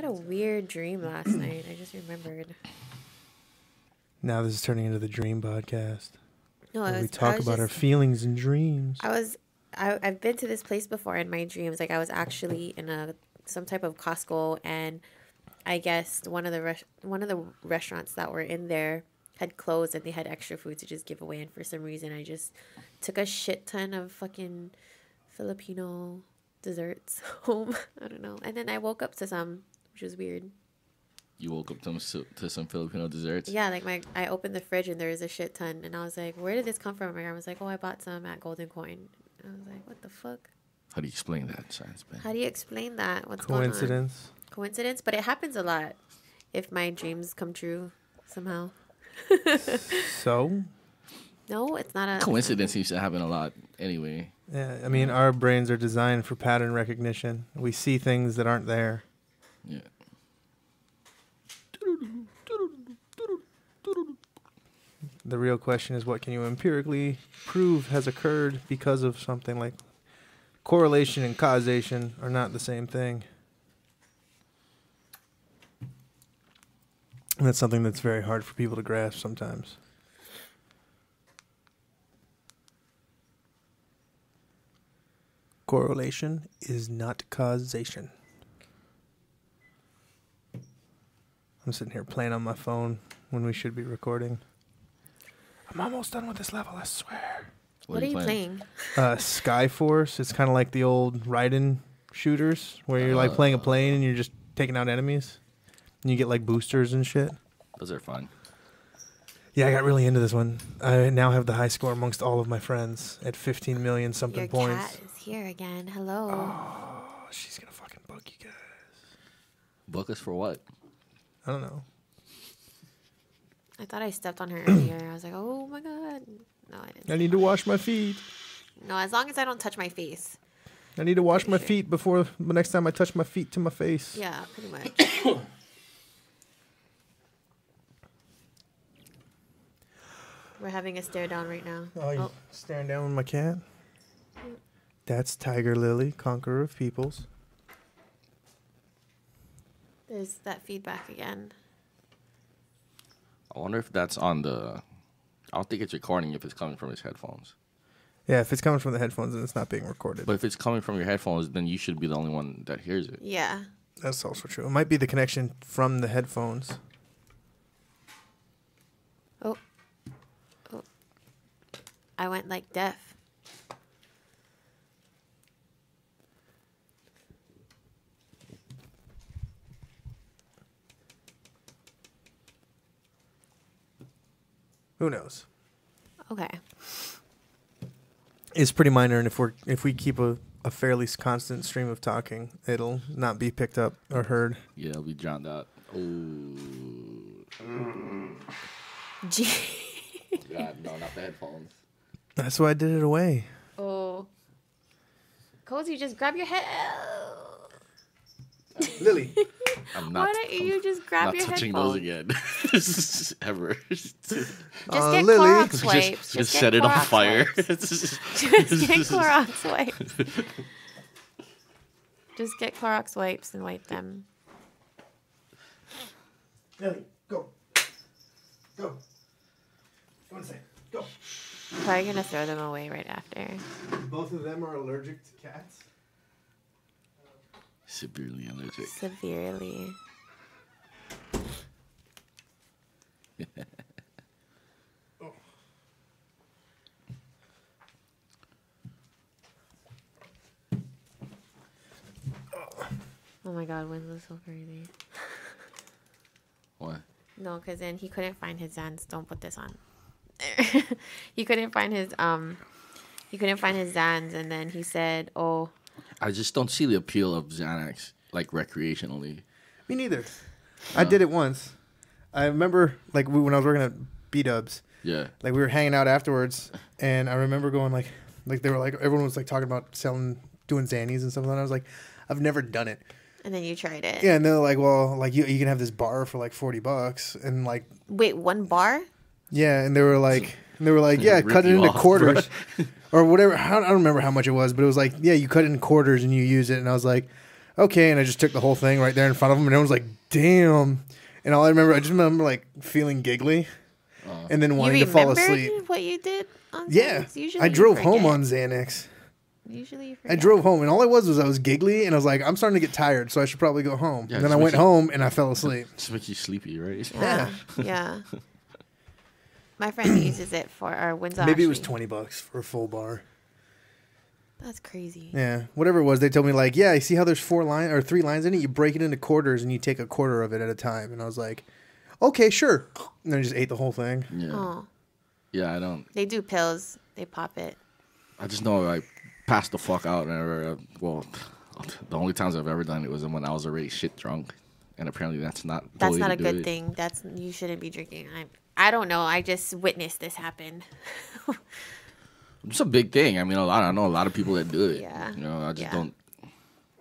had a weird dream last night. I just remembered. Now this is turning into the Dream Podcast. No, we talk about our feelings and dreams. I've been to this place before in my dreams. Like I was actually in some type of Costco, and I guess one of the restaurants that were in there had closed, and they had extra food to just give away. And for some reason, I just took a shit ton of fucking Filipino desserts home. I don't know. And then I woke up to some, which was weird. You woke up to some Filipino desserts? Yeah, like I opened the fridge and there was a shit ton, and I was like, "Where did this come from?" My grandma was like, "Oh, I bought some at Golden Coin." And I was like, "What the fuck?" How do you explain that, Science Man? How do you explain that? What's Coincidence? Going on? Coincidence, but it happens a lot. If my dreams come true somehow. So? No, it's not a coincidence. Seems to happen a lot anyway. Yeah, I mean, our brains are designed for pattern recognition. We see things that aren't there. Yeah. The real question is, what can you empirically prove has occurred because of something? Like correlation and causation are not the same thing. And that's something that's very hard for people to grasp sometimes. Correlation is not causation. I'm sitting here playing on my phone when we should be recording. I'm almost done with this level, I swear. What are you playing? Skyforce. It's kind of like the old Raiden shooters where you're like playing a plane and you're just taking out enemies. And you get like boosters and shit. Those are fun. Yeah, I got really into this one. I now have the high score amongst all of my friends at 15 million something points. Your cat is here again. Hello. Oh, she's going to fucking bug you guys. Book us for what? I don't know. I thought I stepped on her earlier. I was like, oh my God. No, I didn't. I need to wash my feet. No, as long as I don't touch my face. I need to wash my feet before the next time I touch my feet to my face. Yeah, pretty much. We're having a stare down right now. Oh, you staring down with my cat? That's Tiger Lily, conqueror of peoples. There's that feedback again. I wonder if that's on the... I don't think it's recording if it's coming from his headphones. Yeah, if it's coming from the headphones, then it's not being recorded. But if it's coming from your headphones, then you should be the only one that hears it. Yeah. That's also true. It might be the connection from the headphones. Oh. I went like deaf. Who knows? Okay. It's pretty minor, and if we keep a fairly constant stream of talking, it'll not be picked up or heard. Yeah, it'll be drowned out. Oh. Gee. God, no, not the headphones. That's why I did it away. Oh. Cozy, just grab your head. Lily. Why don't you just grab your touching headphones? those again. Ever. Just get Lily. Clorox wipes. Just set it on fire. Just get Clorox wipes. Just get Clorox wipes and wipe them. Lily, go. Go. Go inside. Go. I'm probably going to throw them away right after. Both of them are allergic to cats? Severely allergic. Severely. Oh my God, Winslow so crazy. What? No, because then he couldn't find his Zans. Don't put this on. He couldn't find his Zans, and then he said, "Oh." I just don't see the appeal of Xanax, like recreationally. Me neither. I did it once. I remember, like, when I was working at B-Dubs. Yeah. Like, we were hanging out afterwards, and I remember going, like they were, like, everyone was, like, talking about doing Xannies and stuff, and I was like, I've never done it. And then you tried it. Yeah, and they're like, well, like, you can have this bar for, like, $40, and, like... Wait, one bar? Yeah, and they were like, yeah, cut it into quarters. Or whatever. I don't remember how much it was, but it was like, yeah, you cut it in quarters and you use it. And I was like, okay. And I just took the whole thing right there in front of him, and everyone's like, damn. And all I just remember like feeling giggly and then wanting to fall asleep. What you did on Xanax? Yeah. Usually I drove you home forget. on Xanax. Usually you forget. I drove home, and all I was giggly, and I was like, I'm starting to get tired, so I should probably go home. Yeah, and then I went home, and I fell asleep. Just make you sleepy, right? Yeah. My friend uses it for our Windsor. Maybe it was $20 for a full bar. That's crazy. Yeah, whatever it was, they told me like, yeah, you see how there's 3 lines in it? You break it into quarters, and you take a quarter of it at a time. And I was like, okay, sure. And then I just ate the whole thing. Yeah. Oh. Yeah, I don't. They do pills. They pop it. I just know I passed the fuck out. Well, the only times I've ever done it was when I was already shit drunk. And apparently that's not the That's way not to a do good it. thing. You shouldn't be drinking. I don't know. I just witnessed this happen. It's a big thing. I mean, I know a lot of people that do it. Yeah. You know, I just Yeah. don't.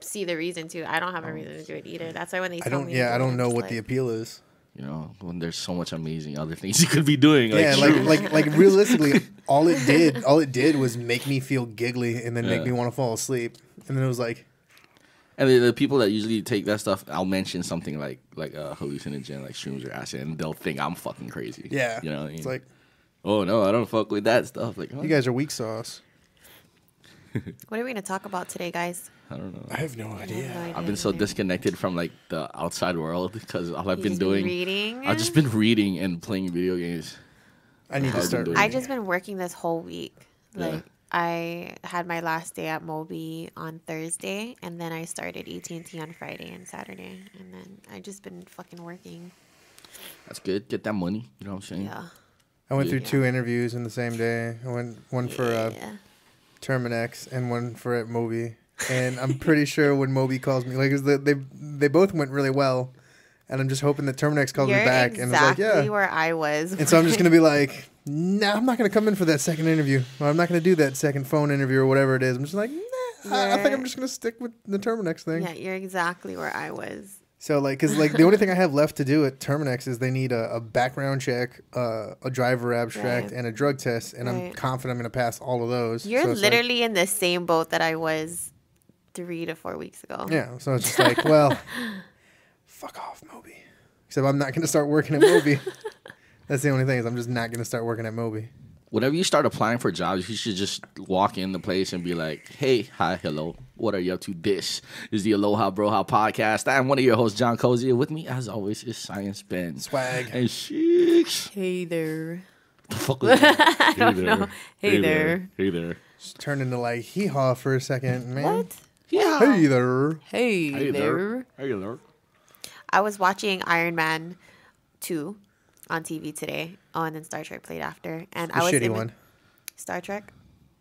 See the reason to. I don't have a reason to do it either. That's why when they tell me, I don't know I'm what just the like, appeal is. You know, when there's so much amazing other things you could be doing. Yeah, shrooms. like realistically, all it did was make me feel giggly and then make me want to fall asleep. And then it was like, And the people that usually take that stuff, I'll mention something like a hallucinogen, like shrooms or acid, and they'll think I'm fucking crazy. yeah, You know what I mean? it's like, oh no, I don't fuck with that stuff. Like, you guys are weak sauce. What are we gonna talk about today, guys? I don't know. I have no I have idea. no idea I've been so either. disconnected from like the outside world because all I've You've been just doing. reading. I've just been reading and playing video games. I need to I've been start. doing I it. just been working this whole week. Yeah. Like I had my last day at Moby on Thursday, and then I started AT&T on Friday and Saturday, and then I just been fucking working. That's good. Get that money. You know what I'm saying? Yeah. I went through Yeah. 2 interviews in the same day. I went one for Yeah. Terminex and one for at Moby. And I'm pretty sure when Moby calls me, like, 'cause they both went really well. And I'm just hoping that Terminex calls You're me back and it's like, exactly yeah. where I was. And so I'm just going to be like, nah, I'm not going to come in for that second interview. Or I'm not going to do that second phone interview or whatever it is. I'm just like, nah, I think I'm just going to stick with the Terminex thing. Yeah, you're exactly where I was. So, like, because, like, the only thing I have left to do at Terminex is they need a background check, a driver abstract, Right. and a drug test. And I'm Right. confident I'm going to pass all of those. You're So it's like, literally in the same boat that I was 3 to 4 weeks ago. yeah, so it's just like, well, fuck off, Moby. Except I'm not going to start working at Moby. That's the only thing is I'm just not going to start working at Moby. Whenever you start applying for jobs, you should just walk in the place and be like, hey, hi, hello. What are you up to? This is the Aloha Broha Podcast. I'm one of your hosts, John Cozy. With me, as always, is Science Ben. Swag. And Sheesh. Hey there. The fuck was that? I don't know. Hey there. Hey there. Just turn into like hee-haw for a second, man. What? Yeah. Hey there. Hey, Hey there. there. Hey there. I was watching Iron Man 2 on TV today. Oh, and then Star Trek played after. And The I was shitty in one. Star Trek.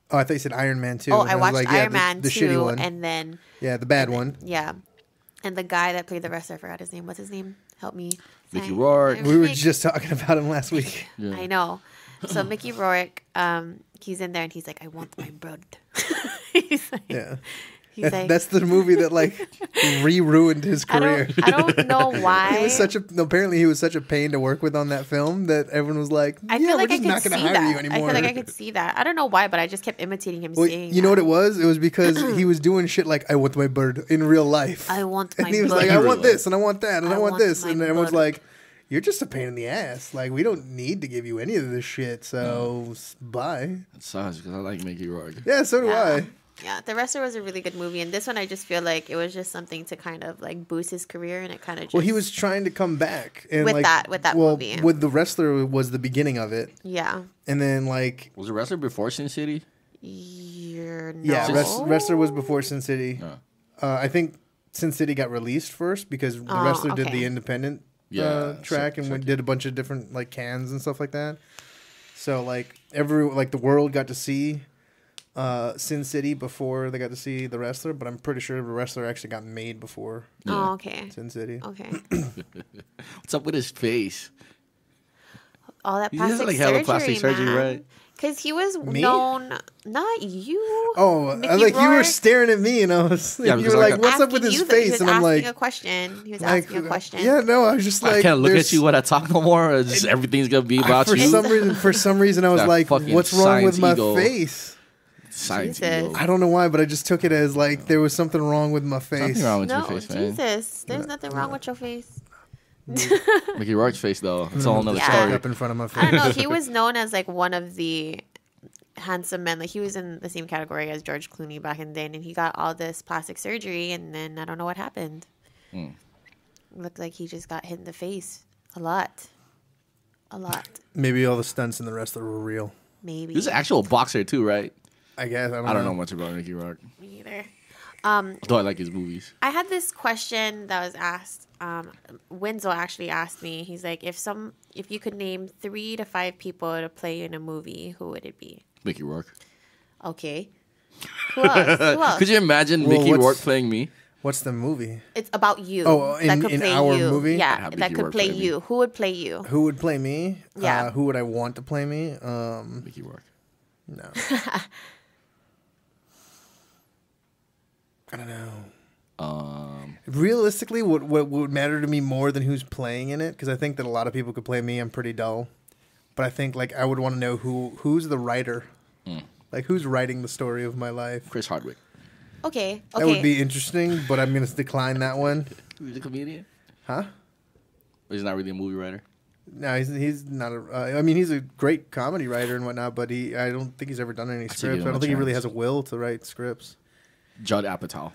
Oh, I thought you said Iron Man 2. Oh, And I was watched like, yeah, Iron Man the 2, shitty one. and then Yeah, the bad one. yeah, and the guy that played the wrestler, I forgot his name. What's his name? Help me. Mickey Say- Rourke. We were Mick- just talking about him last week. Yeah. I know. So Mickey Rourke, he's in there and he's like, "I want my blood." he's like, Yeah. he's like, That's the movie that like re-ruined his career. I don't know why. He was apparently he was such a pain to work with on that film that everyone was like, I yeah, feel we're like I just could not see going to hire that. you I anymore. feel like I could see that. I don't know why, but I just kept imitating him Well, saying. you know what it was? It was because he was doing shit like, I want my bird in real life. I want and my he was blood. like, I want this and I want that and I, I want want this. my And everyone's blood. like, you're just a pain in the ass. Like, we don't need to give you any of this shit. So, bye. It sucks because I like Mickey Rourke. Yeah, so do Yeah. I. Yeah, The Wrestler was a really good movie, and this one I just feel like it was just something to kind of like boost his career, and it kind of just Well, he was trying to come back. And With like, that movie. With The Wrestler was the beginning of it. yeah. And then, like, Was the wrestler before Sin City? You're no. yeah, Wrestler was before Sin City. No. I think Sin City got released first because The Oh, Wrestler did okay. the independent Yeah, track and circuit. did a bunch of different like cans and stuff like that. So like the world got to see Sin City before they got to see The Wrestler, but I'm pretty sure The Wrestler actually got made before Oh, okay. Sin City. Okay. What's up with his face? All that He has plastic like surgery, hella plastic surgery, man. right? Because he was Me? known, not you. Oh, Mickey like you were Rourke. staring at me and I was Yeah, you because were like like, "What's up with Asking his you face?" He was And I'm asking like, a question. He was like, asking a question. yeah, no, I was just like, I can't look at there's- you when I talk no more. Or just everything's gonna be about for you. some reason, I was That like, fucking "What's wrong with science my ego. face?" Science. Jesus. I don't know why, but I just took it as like there was something wrong with my face. Nothing wrong with No, your face, man. Jesus. There's nothing wrong with your face. Mickey Rourke's face, though. It's a whole nother Yeah. story. Up in front of my face. I don't know. He was known as like one of the handsome men. Like he was in the same category as George Clooney back in the day, and he got all this plastic surgery, and then I don't know what happened. Looked like he just got hit in the face a lot. Maybe all the stunts and the rest were real. Maybe. He was an actual boxer, too, right? I guess. I don't know much about Mickey Rourke. Me either. Though I like his movies. I had this question that was asked. Winslow actually asked me. He's like, if you could name 3 to 5 people to play in a movie, who would it be? Mickey Rourke. Okay. Who else? Who else? Could you imagine Well, Mickey what's- Rourke playing me? What's the movie? It's about you. Oh, that could in play our you. movie? I'd Yeah, have that Mickey could Rourke play play me. you. Who would play you? Who would play me? Yeah. Who would I want to play me? Mickey Rourke. No. I don't know. Realistically, what would matter to me more than who's playing in it? Because I think that a lot of people could play me. I'm pretty dull, but I think like I would want to know who's the writer, like who's writing the story of my life. Chris Hardwick. Okay. That would be interesting, but I'm gonna decline that one. He's a comedian? Huh? He's not really a movie writer. No, he's not a. I mean, he's a great comedy writer and whatnot, but I don't think he's ever done any give scripts. him I a don't think he really chance. has a will to write scripts. Judd Apatow.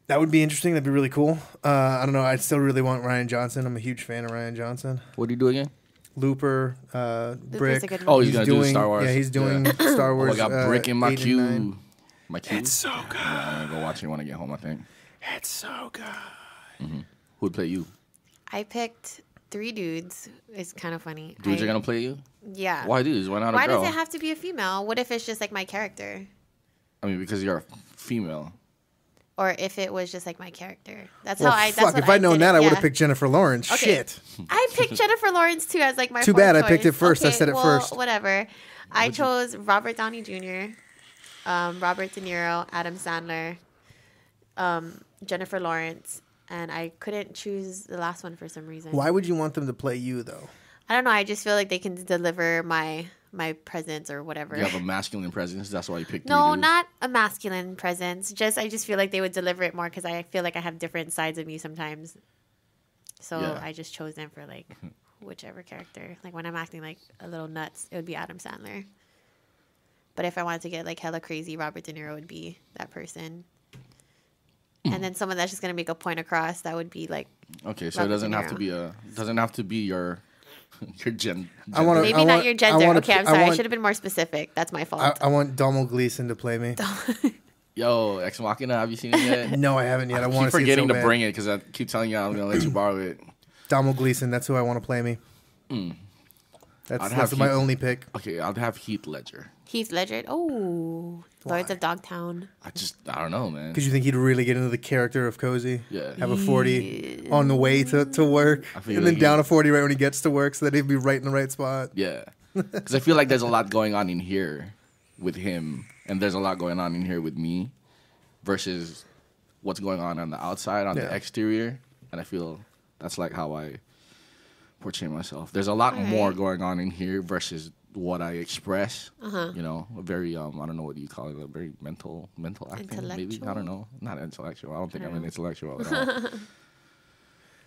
That would be interesting. That'd be really cool. I don't know. I'd still really want Ryan Johnson. I'm a huge fan of Ryan Johnson. What do you do again? Looper, Brick. a good Oh, movie. he's gonna do doing Star Wars. Yeah, he's doing Yeah. Star Oh, Wars. I got Brick in my 8 and queue. 9. My queue. It's so good. Yeah, I'm gonna go watch it when I get home, I think. It's so good. Who would play you? I picked 3 dudes. It's kind of funny. Dudes are gonna play you? Yeah. Why dudes? Why not a Why girl? does it have to be a female? What if it's just like my character? I mean, because you're a female. Or if it was just like my character. That's Well, how I. That's fuck. what If I'd known did that, it. I would have Yeah. picked Jennifer Lawrence. Okay. Shit. I picked Jennifer Lawrence too as like my. Too fourth bad I picked it choice. first. I Okay, said it well, first. Whatever. I chose Robert Downey Jr., Robert De Niro, Adam Sandler, Jennifer Lawrence, and I couldn't choose the last one for some reason. Why would you want them to play you though? I don't know. I just feel like they can deliver my presence or whatever. You have a masculine presence. That's why you picked No, three dudes. not a masculine presence. I just feel like they would deliver it more because I feel like I have different sides of me sometimes. So Yeah. I just chose them for like whichever character. Like when I'm acting like a little nuts, it would be Adam Sandler. But if I wanted to get like hella crazy, Robert De Niro would be that person. And then someone that's just gonna make a point across, that would be like Okay, so Robert it doesn't De have to Niro. be doesn't have to be your gender. I wanna- maybe not your gender. wanna Okay, I'm I sorry. I want- should have been more specific. That's my fault. I want Donald Gleason to play me. Yo, Ex Machina, have you seen it yet? No, I haven't yet. I I want keep to see it forgetting so to bad. bring it because I keep telling you I'm gonna let you borrow it. Donald Gleason. That's who I want to play me. I'd have That's my Heath- only pick. Okay, I'd have Heath Ledger. Heath Ledger. Oh, Lords Why? of Dogtown. I don't know, man. Because you think he'd really get into the character of Cozy? Yeah. Have a 40 on the way to work, I feel and then like down a 40 right when he gets to work, so that he'd be right in the right spot. Yeah, because I feel like there's a lot going on in here with him, and there's a lot going on in here with me, versus what's going on the outside, on Yeah. the exterior, and I feel that's like how I portray myself. There's a lot All more right. going on in here versus what I express. You know, a very I don't know what you call it, a very mental acting. Maybe I Intellectual? don't know, not intellectual. I don't think I'm an know. intellectual at all.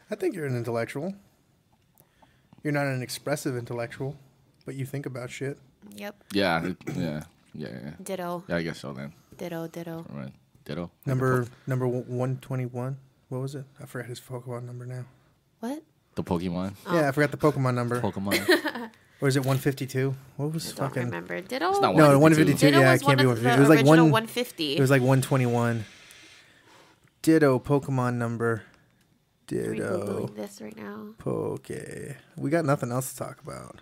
I think you're an intellectual. You're not an expressive intellectual, but you think about shit. Yep. Yeah. Ditto. Yeah, I guess so then. Ditto. Ditto. All right. Ditto. Number 121. What was it? I forgot his Pokemon number now. What? The Pokemon. Yeah, I forgot the Pokemon number. Pokemon. Or is it 152? What was Don't fucking? remember. Ditto. It's not No, 152. 152. Ditto Yeah, was it can't be one of 152. the It was like original 150. 150. It was like 121. Ditto Pokemon number. Are we Ditto Googling this right now? Poke. We got nothing else to talk about.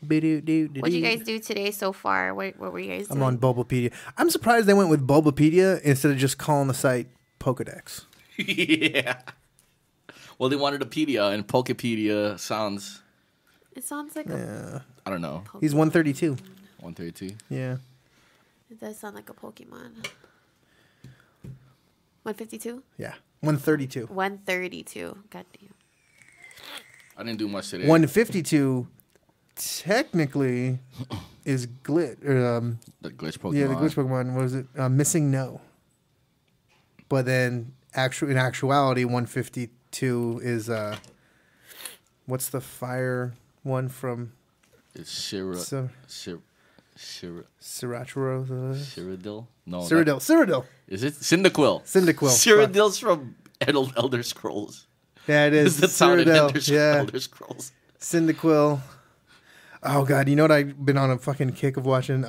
What What did you guys do today so far? What were you guys doing? I'm on Bulbapedia. I'm surprised they went with Bulbapedia instead of just calling the site Pokedex. Yeah. Well, they wanted a pedia, and Pokepedia sounds, It sounds like Yeah. I don't know, He's 132. 132. Yeah. it does sound like a Pokemon. 152? Yeah. 132. 132. God damn. I didn't do much today. 152 technically is glitch. The glitch Pokemon. Yeah, the glitch Pokemon. What was it? Missing No. But then, in actuality, 152 is what's the fire one from? It's Cyrachro. No. Cyrodiil. Is it Cyndaquil? Cyrodiil's from Elder Scrolls. Yeah, it is. It's the town in Cyrodiil. Elder Scrolls. Cyndaquil. Oh god, you know what I've been on a fucking kick of watching?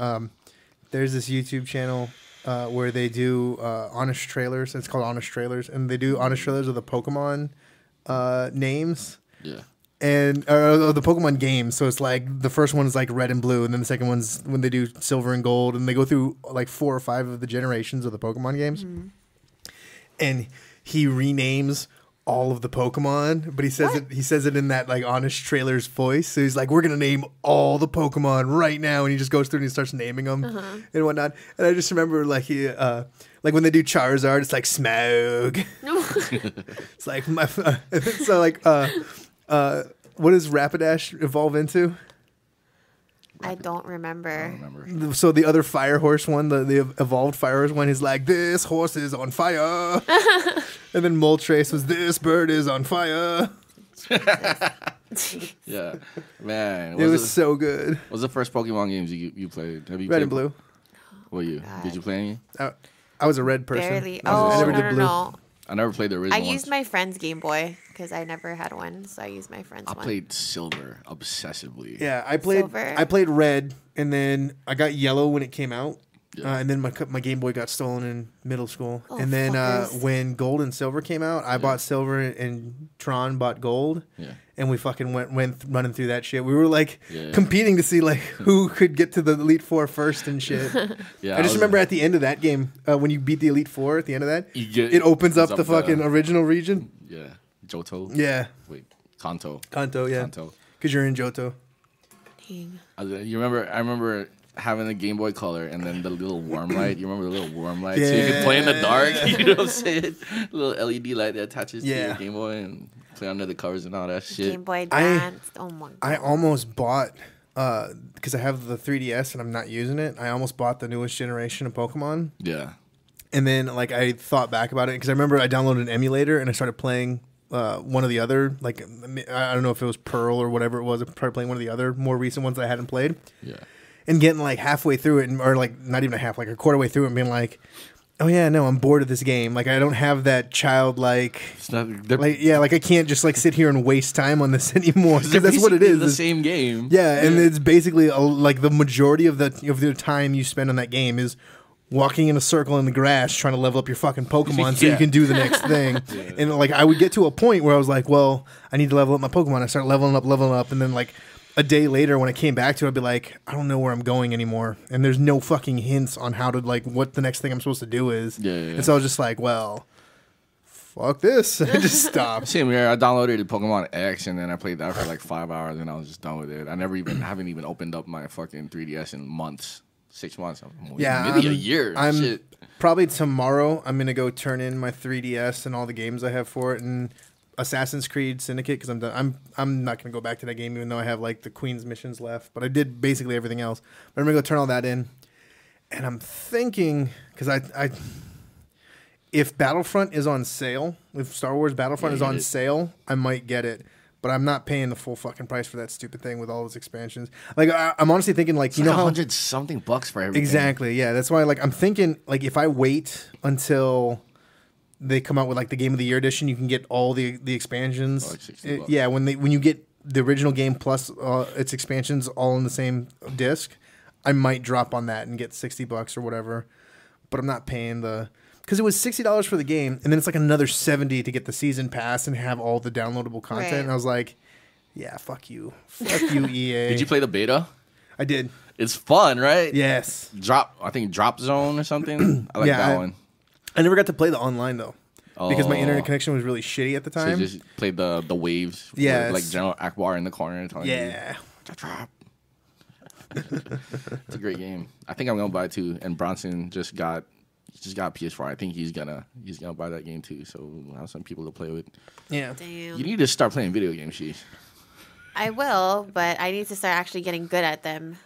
There's this YouTube channel where they do honest trailers. It's called Honest Trailers, and they do honest trailers of the Pokemon names. Yeah. And the Pokemon games. So it's like the first one is like red and blue, and then the second one's when they do silver and gold, and they go through like 4 or 5 of the generations of the Pokemon games. Mm-hmm. And he renames all of the Pokemon, but he says it in that like honest trailer's voice. So he's like, "We're gonna name all the Pokemon right now," and he just goes through and he starts naming them and whatnot. And I just remember like he like when they do Charizard, it's like Smaug. It's like so like what does Rapidash evolve into? I don't remember. So the other fire horse one, the evolved fire horse one, is like, "This horse is on fire." And then Moltres was, "This bird is on fire." Yeah. Man. It was so good. What was the first Pokemon games you played? Have you Red played and Blue. Were you? God. Did you play any? I was a red person. Barely. I never did blue. No. I never played the original I ones. used my friend's Game Boy because I never had one, so I used my friend's one. I played Silver obsessively. Yeah, I played red, and then I got yellow when it came out. Yeah. And then my Game Boy got stolen in middle school. Oh, and then fuckers. when Gold and Silver came out, I bought Silver and Tron bought Gold. Yeah. And we fucking went running through that shit. We were like Yeah. competing to see like who could get to the Elite Four first and shit. Yeah, I just remember at the end of that game, when you beat the Elite Four at the end of that, it opens up the fucking original region. Yeah. Johto? Yeah. Wait. Kanto. Kanto, yeah. Kanto. Because you're in Johto. Dang. I remember having a Game Boy Color and then the little worm light. You remember the little worm light? So you could play in the dark. You know what I'm saying? Little LED light that attaches to your Game Boy and play under the covers and all that shit. Game Boy Advance. Oh my god. I almost bought, because I have the 3DS and I'm not using it, I almost bought the newest generation of Pokemon. Yeah. And then like I thought back about it because I remember I downloaded an emulator and I started playing one of the other, like I don't know if it was Pearl or whatever it was. I started playing one of the other more recent ones that I hadn't played. Yeah. And getting like halfway through it, or like not even a half, like a quarter way through it, and being like, "Oh yeah, no, I'm bored of this game. Like I don't have that childlike, like I can't just like sit here and waste time on this anymore." Because that's what it is. The same game. Yeah, and it's basically like the majority of the time you spend on that game is walking in a circle in the grass trying to level up your fucking Pokemon so you can do the next thing. Yeah. And like I would get to a point where I was like, well, I need to level up my Pokemon. I start leveling up, and then like a day later when I came back to it, I'd be like, I don't know where I'm going anymore. And there's no fucking hints on how to like what the next thing I'm supposed to do is. Yeah. And so I was just like, well, fuck this. I just stopped. Same here. I downloaded Pokemon X and then I played that for like 5 hours and I was just done with it. I haven't even opened up my fucking 3DS in months. 6 months. Maybe a year. Shit. Probably tomorrow I'm gonna go turn in my 3DS and all the games I have for it and Assassin's Creed Syndicate because I'm done. I'm not gonna go back to that game even though I have like the Queen's missions left. But I did basically everything else. But I'm gonna go turn all that in, and I'm thinking because I if Battlefront is on sale, if Star Wars Battlefront is on sale, I might get it. But I'm not paying the full fucking price for that stupid thing with all those expansions. Like I'm honestly thinking like it's like $100-something for everything. Exactly. Yeah, that's why like I'm thinking like if I wait until they come out with like the Game of the Year edition, you can get all the expansions. Oh, like $60. Yeah, when you get the original game plus its expansions all in the same disc, I might drop on that and get $60 or whatever. But I'm not paying because it was $60 for the game, and then it's like another $70 to get the season pass and have all the downloadable content. Right. And I was like, yeah, fuck you, EA. Did you play the beta? I did. It's fun, right? Yes. I think Drop Zone or something. I like that one. I never got to play the online though, because my internet connection was really shitty at the time. So you just played the waves. Yeah, like General Akbar in the corner. Yeah. It's a great game. I think I'm gonna buy it too. And Bronson just got PS4. I think he's gonna buy that game too. So we'll have some people to play with. Yeah. Damn. You need to start playing video games, Sheesh. I will, but I need to start actually getting good at them.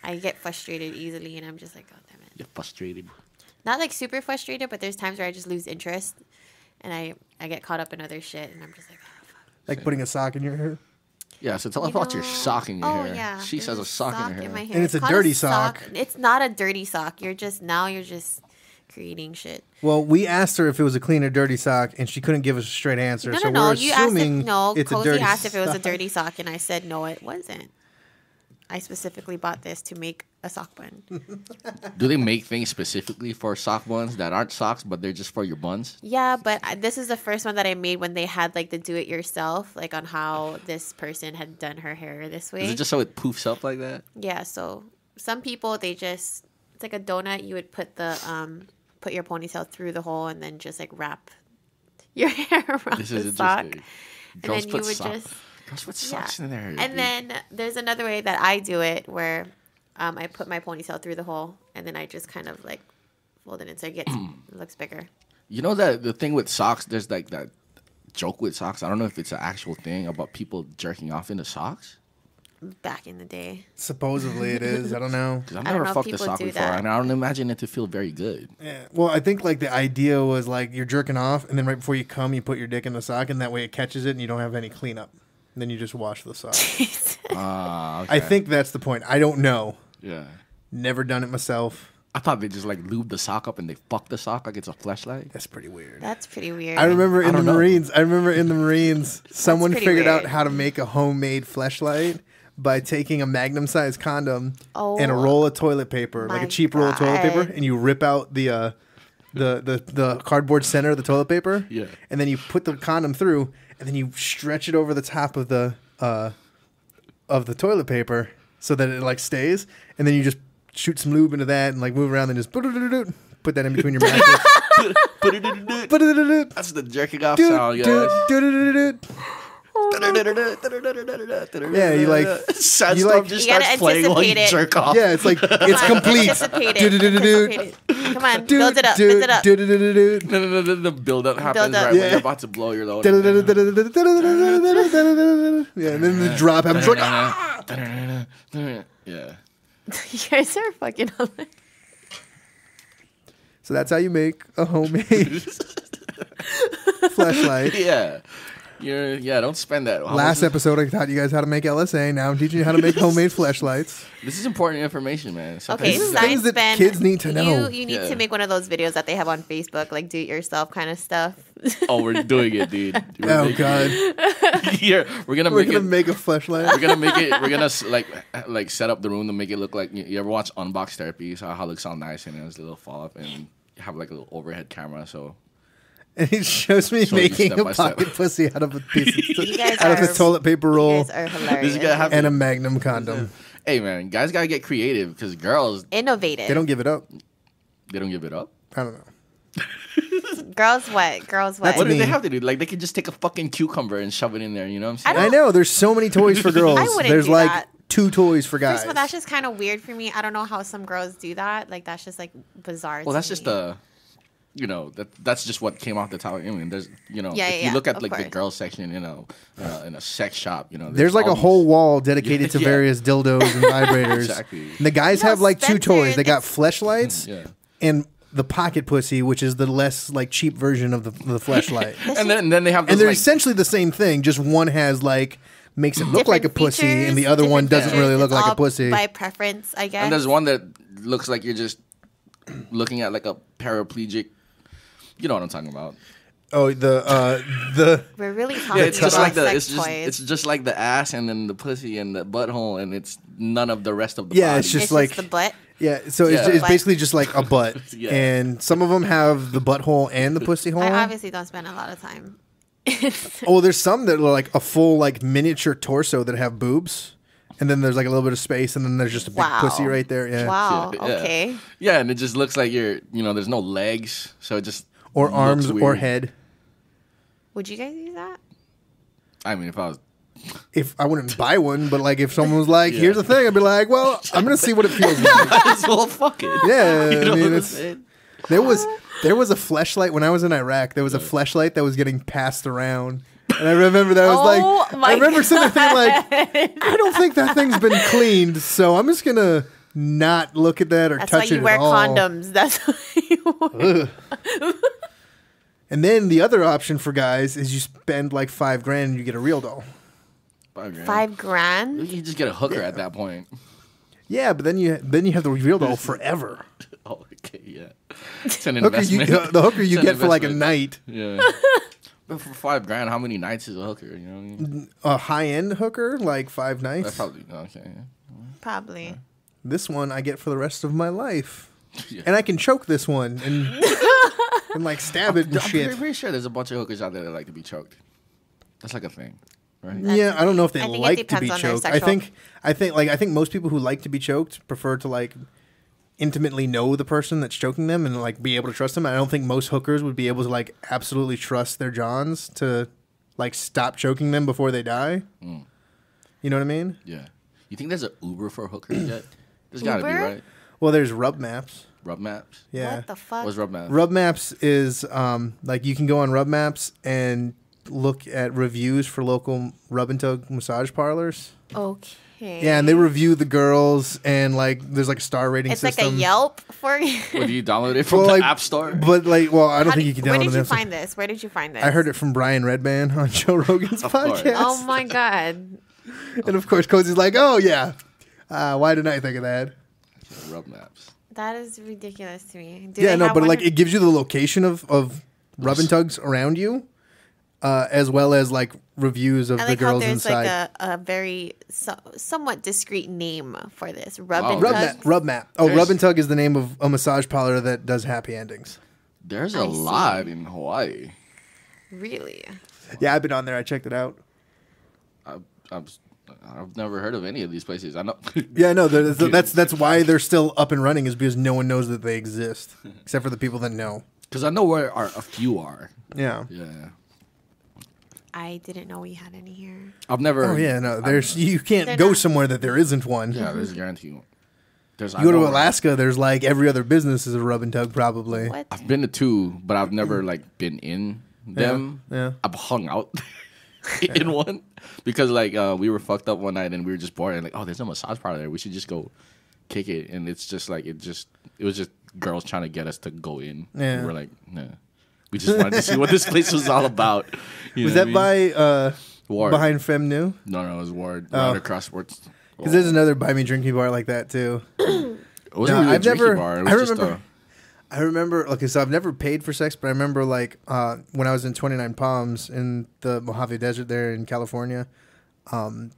I get frustrated easily, and I'm just like, oh, damn it. You're frustrated. Not like super frustrated, but there's times where I just lose interest, and I get caught up in other shit, and I'm just like, oh, fuck. Like putting a sock in your hair. Yeah, so tell us about your sock in your hair. Yeah. She says a sock in her hair. my hair. And it's a called dirty sock. It's not a dirty sock. You're just creating shit. Well, we asked her if it was a clean or dirty sock, and she couldn't give us a straight answer. No, so no. we're You assuming asked it's a Cozy dirty asked if it was a sock. dirty sock, and I said no, it wasn't. I specifically bought this to make a sock bun. Do they make things specifically for sock buns that aren't socks, but they're just for your buns? Yeah, but this is the first one that I made when they had like the do-it-yourself, like on how this person had done her hair this way. Is it just so it poofs up like that? Yeah, so some people it's like a donut. You would put put your ponytail through the hole and then just like wrap your hair around This the is sock. interesting. And Girls then put you would socks. just Girls put socks in there. And then there's another way that I do it where I put my ponytail through the hole and then I just kind of like fold it in so it looks bigger. You know that the thing with socks, there's like that joke with socks. I don't know if it's an actual thing about people jerking off into socks. Back in the day. Supposedly it is. I don't know. Because I've I don't never know if fucked a people sock do before, that. and I don't imagine it to feel very good. Yeah. Well, I think like the idea was like you're jerking off, and then right before you come, you put your dick in the sock, and that way it catches it, and you don't have any cleanup. And then you just wash the sock. Okay. I think that's the point. I don't know. Yeah. Never done it myself. I thought they just like lube the sock up and they fuck the sock like it's a fleshlight. That's pretty weird. That's pretty weird. I remember in the know. Marines, someone pretty figured out weird. how to make a homemade fleshlight by taking a Magnum-sized condom Oh, and a roll of toilet paper, like a my cheap roll of toilet paper, God. and you rip out the cardboard center of the toilet paper, Yeah. and then you put the condom through, and then you stretch it over the top of the toilet paper so that it like stays, and then you just shoot some lube into that and like move around and just put that in between your mattress. That's the jerking off sound, guys. Yeah, you like Sandstorm just You gotta starts playing while you anticipate it. jerk off. yeah, it's like it's complete. Anticipate it. Come on, build it up. Build it up. The build up happens Build up. right when Yeah. you're about to blow your load. Yeah, and then the drop happens. Like, ah! Yeah. You guys are fucking hilarious. So that's how you make a homemade flashlight. Yeah. Don't spend that. How Last much- episode, I taught you guys how to make LSA. Now I'm teaching you how to make homemade flashlights. This is important information, man. Okay, This is science things that Ben, kids need to know. You need Yeah. to make one of those videos that they have on Facebook, like do it yourself kind of stuff. Oh, we're doing it, dude. Oh God, We're gonna we're make gonna it. make a flashlight. We're gonna make it. We're gonna like set up the room to make it look like you ever watch Unbox Therapy. So how it looks all nice and there's a little fall up and have like a little overhead camera. So And he shows me Show you making step a by step. pocket pussy out of a piece You guys out of are- a toilet paper You roll guys are hilarious. This is gonna happen. and a Magnum condom. Hey man, guys gotta get creative because girls Innovative. They don't give it up. they don't give it up. I don't know. Girls what? Girls what? What do me. they have to do? Like they could just take a fucking cucumber and shove it in there. You know what I'm saying? I know there's so many toys for girls. I wouldn't There's do like that. 2 toys for guys. First of all, that's just kind of weird for me. I don't know how some girls do that. Like that's just like bizarre. Well, to that's just me. that's just what came off the top. I mean, there's Yeah, if yeah, you look at of like the course. girls section in a sex shop, There's like all a whole these- wall dedicated to Yeah. various dildos and vibrators. Exactly. And the guys No, have like 2 Spencer, toys. They got it's- fleshlights Yeah. and the pocket pussy, which is the less like cheap version of the fleshlight. And then they have this, And they're like, essentially the same thing. Just one has like makes it look like a Different pussy, and the features, other one different doesn't really features. look It's like a all pussy. by preference, I guess. and there's one that looks like you're just looking at like a paraplegic. You know what I'm talking about? Oh, the We're really talking Yeah, it's just about like the sex it's toys. just like the ass and then the pussy and the butthole and it's none of the rest of the Yeah, body. it's just It's like- just the butt. yeah. So Yeah. it's Butt. basically just like a butt, Yeah. and some of them have the butthole and the pussy hole. I obviously don't spend a lot of time. Oh, there's some that are like a full like miniature torso that have boobs, and then there's like a little bit of space, and then there's just a big Wow. pussy right there. Yeah. Wow. Yeah. Okay. Yeah, and it just looks like there's no legs, so it just Or looks arms or weird. head. Would you guys use that? I mean, if I was If I wouldn't buy one, but like if someone was like, Yeah. "Here's the thing," I'd be like, "Well, I'm gonna see what it feels like." well, fuck it. Yeah, You know I what mean, I'm it's saying? there was a fleshlight when I was in Iraq. There was a fleshlight that was getting passed around, And I remember that I remember sitting there God. thinking like, I don't think that thing's been cleaned, so I'm just gonna not look at that or That's touch why it you wear at all. condoms. That's why you wear. And then the other option for guys is you spend like $5,000 and you get a real doll. $5,000? You just get a hooker at that point. Yeah, but then you have the real doll forever. Oh, okay, yeah. It's an Hooker investment. the hooker you It's an get for like a investment. night. Yeah. But for $5,000, how many nights is a hooker? You know what I mean? A high end hooker, like 5 nights. That's probably okay. Yeah. Probably. This one I get for the rest of my life. Yeah. And I can choke this one and like stab it and I'm shit. pretty sure there's a bunch of hookers out there that like to be choked. That's like a thing, right? Yeah, I don't know if they I think it like to depends be on their choked. sexual- I think most people who like to be choked prefer to like intimately know the person that's choking them and like be able to trust them. I don't think most hookers would be able to like absolutely trust their johns to like stop choking them before they die. Mm. You know what I mean? Yeah. You think there's an Uber for hookers yet? There's got to be, Uber? right? Well, there's Rub Maps. Rub Maps? Yeah. What the fuck? What's Rub Maps? Rub Maps is like you can go on Rub Maps and look at reviews for local rub and tug massage parlors. Okay. Yeah, and they review the girls and like there's like a star rating It's system. like a Yelp for you. What, do you download it from Well, the like, App Store? But like, well, I don't think you can download Where did you this. find this? Where did you find this? I heard it from Brian Redband on Joe Rogan's Of course. podcast. Oh my god. And of course, Cozy's like, "Oh yeah, why didn't I think of that?" Rub Maps. That is ridiculous to me. Do Yeah, they no, have but one like in- it gives you the location of rub and tugs around you, as well as like reviews of I the like how girls there's inside. like a very somewhat discreet name for this. Rub Wow. and Rub tug. Map. Rub Map. Oh, There's- Rub and Tug is the name of a massage parlor that does happy endings. There's I a see. lot in Hawaii. Really? Yeah, I've been on there. I checked it out. I've never heard of any of these places. I know. Yeah, no, that's why they're still up and running is because no one knows that they exist except for the people that know. Because I know where a few are. Yeah. Yeah. I didn't know we had any here. I've never. Oh yeah, no. There's you can't They're go not- somewhere that there isn't one. Yeah, there's a guarantee. There's. You go to Alaska, there's like every other business is a rub and tug probably. What? I've been to two, but I've never like been in them. Yeah. I've hung out in one because like we were fucked up one night and we were just bored and like, oh, there's a massage parlor there. We should just go kick it. And it's just like it was just girls trying to get us to go in. Yeah. And we're like, nah. We just wanted to see what this place was all about. You Was know that what I mean? by Ward? behind Femme New? No, it was Ward. Oh. Right across Sports. Because there's another buy me drinking bar like that too. It wasn't No, really a I've drinky never- bar. It I was remember- I remember, okay, so I've never paid for sex, but I remember like when I was in 29 Palms in the Mojave Desert there in California,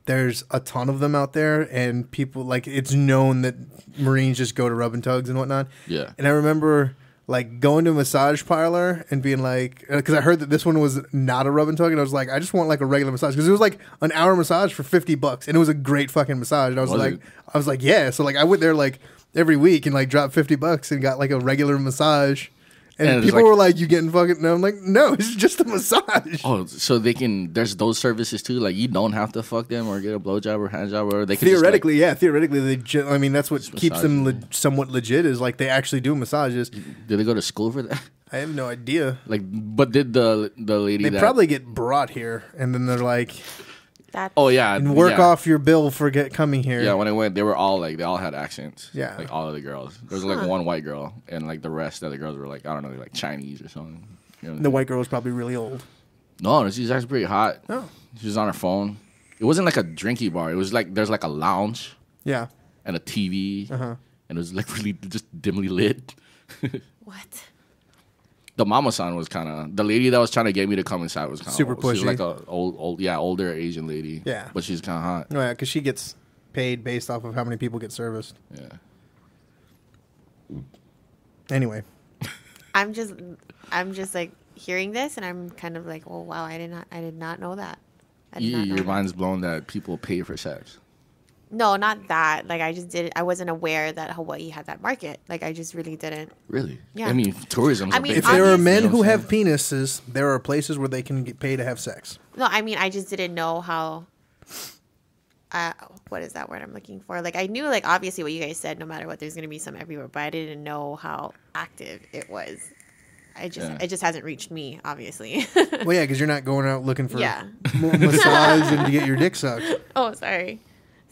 there's a ton of them out there, and people, like, it's known that Marines just go to rub and tugs and whatnot. Yeah. And I remember like going to a massage parlor and being like, because I heard that this one was not a rub and tug, and I was like, I just want like a regular massage because it was like an hour massage for $50, and it was a great fucking massage. And I was like, yeah. So like I went there like every week and like dropped $50 and got like a regular massage. And it's people like- were like, "You getting fucking?" And I'm like, "No, it's just a massage." Oh, so they can. There's those services too. Like you don't have to fuck them or get a blowjob or hand job or they can Theoretically, yeah. Theoretically, I mean, that's what Just keeps them massage somewhat legit. Is like they actually do massages. Just, did they go to school for that? I have no idea. Like, but did the lady They that probably get brought here, and then they're like, That's Oh yeah, and work yeah. off your bill for coming here. Yeah, when I went, they were all like they all had accents. Yeah. like all of the girls. There was like one white girl, and like the rest of the girls were like I don't know, like Chinese or something. You know? The white girl was probably really old. No, she's actually pretty hot. Oh. She was on her phone. It wasn't like a drinky bar. It was like there's like a lounge Yeah. and a TV, Uh-huh. and it was like really just dimly lit. what? The mama-san was kind of the lady that was trying to get me to come inside was kind of Super old. She was pushy. like a older Asian lady. Yeah. but she's kind of hot. Oh, yeah, because she gets paid based off of how many people get serviced. Yeah. Anyway. I'm just like hearing this, and I'm kind of like, oh wow, I did not know that. I did not know Your that. mind's blown that people pay for sex. No, not that. Like I wasn't aware that Hawaii had that market. Like I just really didn't. Really? Yeah. I mean, tourism. I mean, If there are Obviously. men who You know have penises, there are places where they can get paid to have sex. No, I mean I just didn't know how. What is that word I'm looking for? Like I knew, like obviously what you guys said. No matter what, there's gonna be some everywhere, but I didn't know how active it was. it just hasn't reached me, obviously. Well, yeah, because you're not going out looking for massage and to get your dick sucked. Oh, sorry.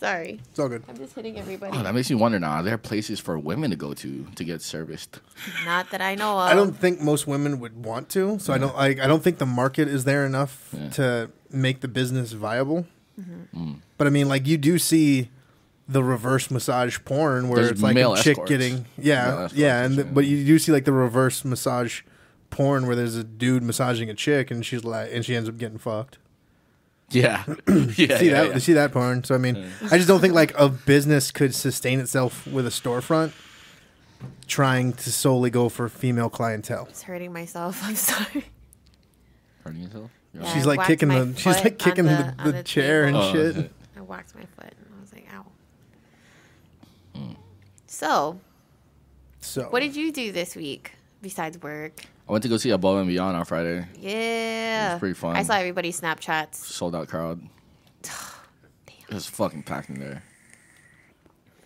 It's all good. I'm just hitting everybody. Oh, that makes me wonder now. Are there places for women to go to get serviced? Not that I know of. I don't think most women would want to. So I don't think the market is there enough to make the business viable. But I mean, like, you do see the reverse massage porn where it's like a chick escorts. getting but you do see like the reverse massage porn where there's a dude massaging a chick and she ends up getting fucked. Yeah. You see that porn. So I mean, I just don't think like a business could sustain itself with a storefront trying to solely go for female clientele. It's hurting myself. I'm sorry. Hurting yourself? Yeah, She's like kicking the chair table. and shit. Okay. I whacked my foot and I was like, ow. So, what did you do this week besides work? I went to go see Above and Beyond on Friday. Yeah. It was pretty fun. I saw everybody's Snapchats. Sold out crowd. It was fucking packed in there.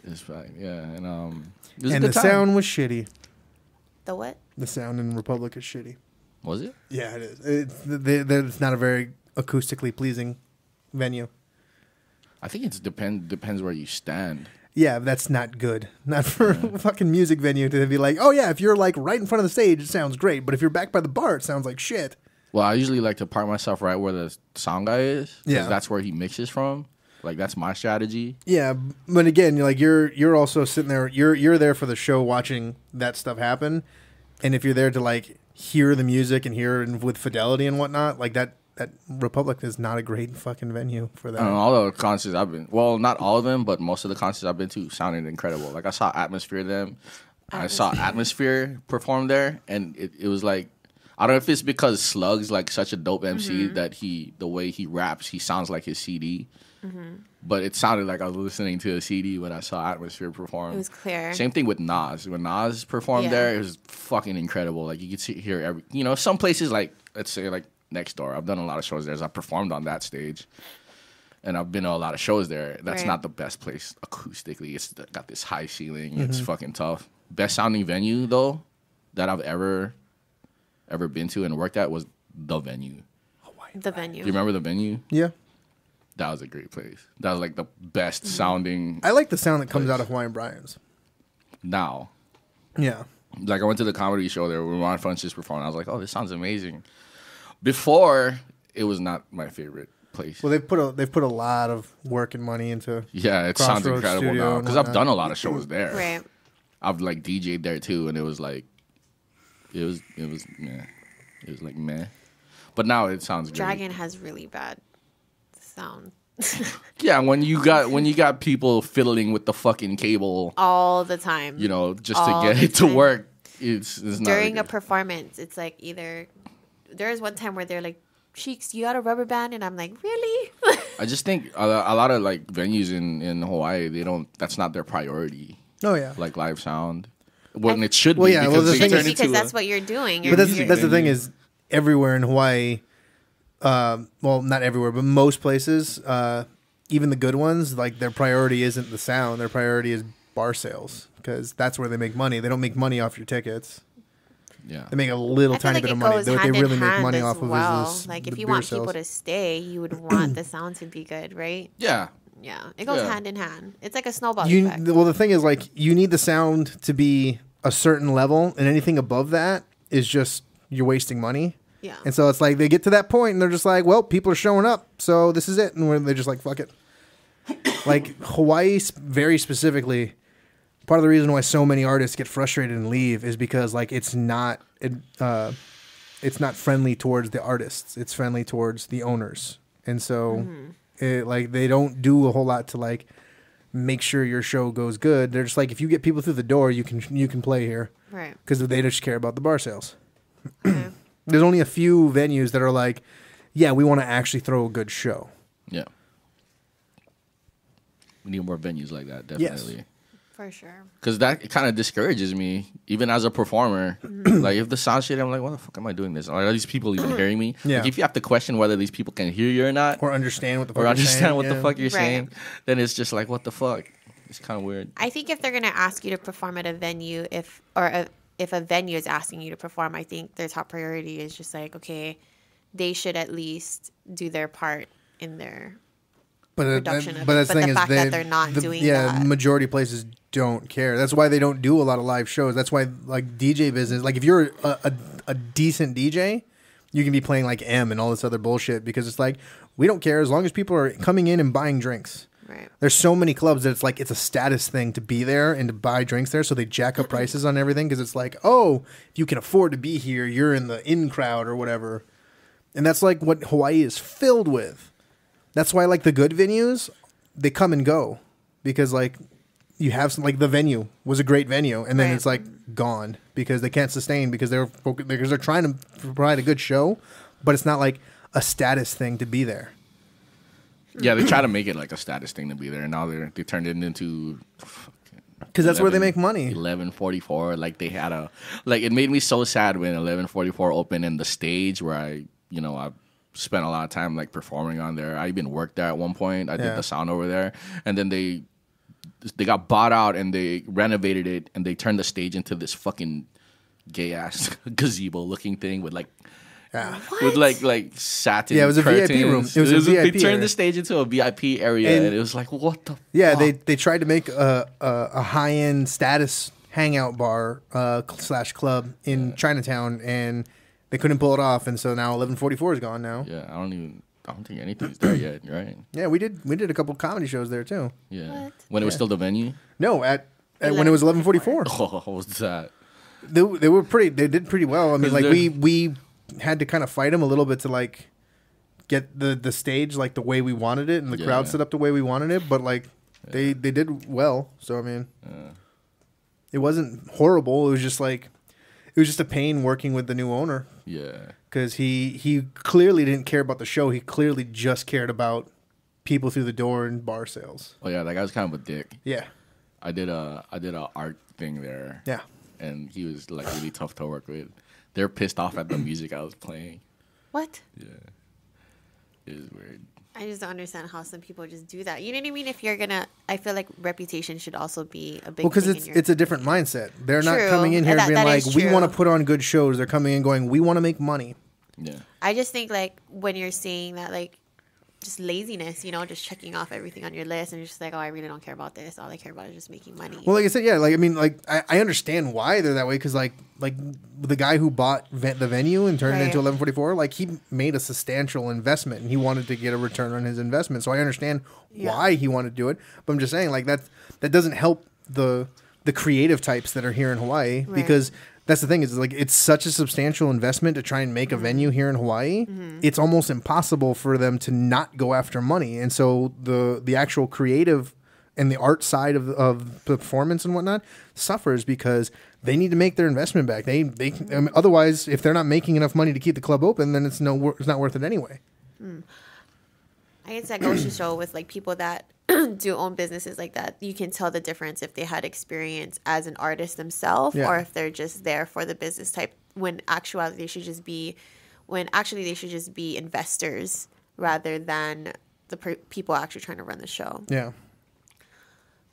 It was packed, yeah. And it was a And good the time. sound was shitty. The what? The sound in Republic is shitty. Was it? Yeah, it is. It's not a very acoustically pleasing venue. I think it depends where you stand. Yeah, that's not good. Not for a fucking music venue to be like, oh yeah, if you're like right in front of the stage, it sounds great. But if you're back by the bar, it sounds like shit. Well, I usually like to park myself right where the sound guy is. Yeah. That's where he mixes from. Like, that's my strategy. Yeah, but again, you're also sitting there. You're there for the show, watching that stuff happen. And if you're there to like hear the music and hear it with fidelity and whatnot, like that Republic is not a great fucking venue for that. I don't know, all the concerts I've been, well, not all of them, but most of the concerts I've been to sounded incredible. Like, I saw Atmosphere I saw Atmosphere perform there, and it was like, I don't know if it's because Slug's like such a dope MC that the way he raps, he sounds like his CD. But it sounded like I was listening to a CD when I saw Atmosphere perform. It was clear. Same thing with Nas. When Nas performed there, it was fucking incredible. Like, you could hear every, some places like, let's say like Next Door. I've done a lot of shows there. I performed on that stage. And I've been to a lot of shows there. That's not the best place acoustically. It's got this high ceiling. It's fucking tough. Best sounding venue, though, that I've ever been to and worked at was the venue. The venue. Do you remember the venue? Yeah. That was a great place. That was like the best sounding. I like the sound that comes out of Hawaiian Brian's. Now. Yeah. Like, I went to the comedy show there when Ron Funches performed. I was like, oh, this sounds amazing. Before, it was not my favorite place. Well, they've put a lot of work and money into. Yeah, it sounds Crossroads incredible Studio now and because I've whatnot. done a lot of shows there. Right. I've like DJ'd there too, and it was like, it was like meh. But now it sounds great. Dragon has really bad sound. Yeah, when you got people fiddling with the fucking cable all the time. Just to get it to work. It's not during a good. performance. It's like either there was one time where they're like, "Cheeks, you got a rubber band," and I'm like, "Really?" I just think a lot of like venues in Hawaii, that's not their priority. Oh yeah. Like live sound. When it should Well, be. yeah, Because the they thing turn is- into because that's what you're doing. But that's the thing is, everywhere in Hawaii, well, not everywhere, but most places, even the good ones, like their priority isn't the sound. Their priority is bar sales because that's where they make money. They don't make money off your tickets. Yeah. They make a little I feel tiny like bit it of money. goes What they hand in really make hand money as off of well. is Like the if you beer want sales. people to stay, you would want the sound to be good, right? Yeah. Yeah, it goes Yeah. hand in hand. It's like a snowball effect. Well, the thing is, like, you need the sound to be a certain level, and anything above that is just you're wasting money. Yeah. And so it's like they get to that point, and they're just like, well, people are showing up, so this is it. And they're just like, fuck it. Like, Hawaii, very specifically, part of the reason why so many artists get frustrated and leave is because, like, it's not friendly towards the artists. It's friendly towards the owners. And so, they don't do a whole lot to, like, make sure your show goes good. They're just like, if you get people through the door, you can play here. Right. Because they just care about the bar sales. Okay. There's only a few venues that are like, yeah, we want to actually throw a good show. Yeah. We need more venues like that, definitely. Yes. For sure. Because that kind of discourages me, even as a performer. Like, if the sound shit, I'm like, what the fuck am I doing this? Are these people even hearing me? Yeah. Like, if you have to question whether these people can hear you or not, Or understand what the fuck or you're understand saying, what the yeah. fuck you're Right. saying, then it's just like, what the fuck? It's kind of weird. I think if they're gonna ask you to perform at a venue, or if a venue is asking you to perform, I think their top priority is just like, okay, they should at least do their part in their production of it. But the fact that they're not doing that. Majority of places don't care. That's why they don't do a lot of live shows. That's why, like, DJ business, like, if you're a decent DJ, you can be playing like M and all this other bullshit, because it's like, we don't care as long as people are coming in and buying drinks. Right. There's so many clubs that it's like, it's a status thing to be there and to buy drinks there, so they jack up prices on everything, because it's like, oh, if you can afford to be here, you're in the in crowd or whatever. And that's like what Hawaii is filled with. That's why, like, the good venues, they come and go, because, like, you have some, like, the venue was a great venue, and then it's like gone because they can't sustain, because they're trying to provide a good show, but it's not like a status thing to be there. Yeah, they try to make it like a status thing to be there, and now they turned it into, because that's where they make money. 1144, like, they had it made me so sad when 1144 opened, and the stage where I spent a lot of time, like, performing on there. I even worked there at one point. I did the sound over there, and then they got bought out, and they renovated it, and they turned the stage into this fucking gay ass gazebo looking thing with like satin. Yeah, it was curtains. A VIP room. It was a VIP. They turned the stage into a VIP area, and it was like, what the? Yeah, fuck? they tried to make a high end status hangout bar / club in Chinatown, and they couldn't pull it off, and so now 1144 is gone now. Yeah, I don't think anything's there yet, right? Yeah, we did a couple comedy shows there too. Yeah. What? When it was still the venue? No, at when it was 1144. Oh, what was that? They did pretty well. I mean, like, we had to kind of fight them a little bit to, like, get the stage like the way we wanted it, and the crowd set up the way we wanted it, but, like, they did well. So I mean, it wasn't horrible. It was just a pain working with the new owner. Yeah. Because he clearly didn't care about the show. He clearly just cared about people through the door and bar sales. Oh yeah, that guy was kind of a dick. Yeah. I did a art thing there. Yeah. And he was, like, really tough to work with. They're pissed off at the music I was playing. What? Yeah. It was weird. I just don't understand how some people just do that. You know what I mean? If you're I feel like reputation should also be a big thing. Well, because it's a different mindset. They're not True. coming in here being like, we true. want to put on good shows. They're coming in going, we want to make money. Yeah. I just think, like, when you're saying that, like, just laziness, just checking off everything on your list, and you're just like, oh, I really don't care about this. All I care about is just making money. Well, like I said, yeah, like, I mean, like, I understand why they're that way, because, like the guy who bought the venue and turned it into 1144, like, he made a substantial investment, and he wanted to get a return on his investment. So I understand why he wanted to do it, but I'm just saying, like, that doesn't help the creative types that are here in Hawaii, because that's the thing, is, like, it's such a substantial investment to try and make a venue here in Hawaii. It's almost impossible for them to not go after money. And so the actual creative and the art side of performance and whatnot suffers, because they need to make their investment back. They otherwise, if they're not making enough money to keep the club open, then it's not worth it anyway. I guess that goes to show with, like, people that do own businesses like that, you can tell the difference if they had experience as an artist themselves or if they're just there for the business type, when actually they should just be investors rather than the people actually trying to run the show. Yeah.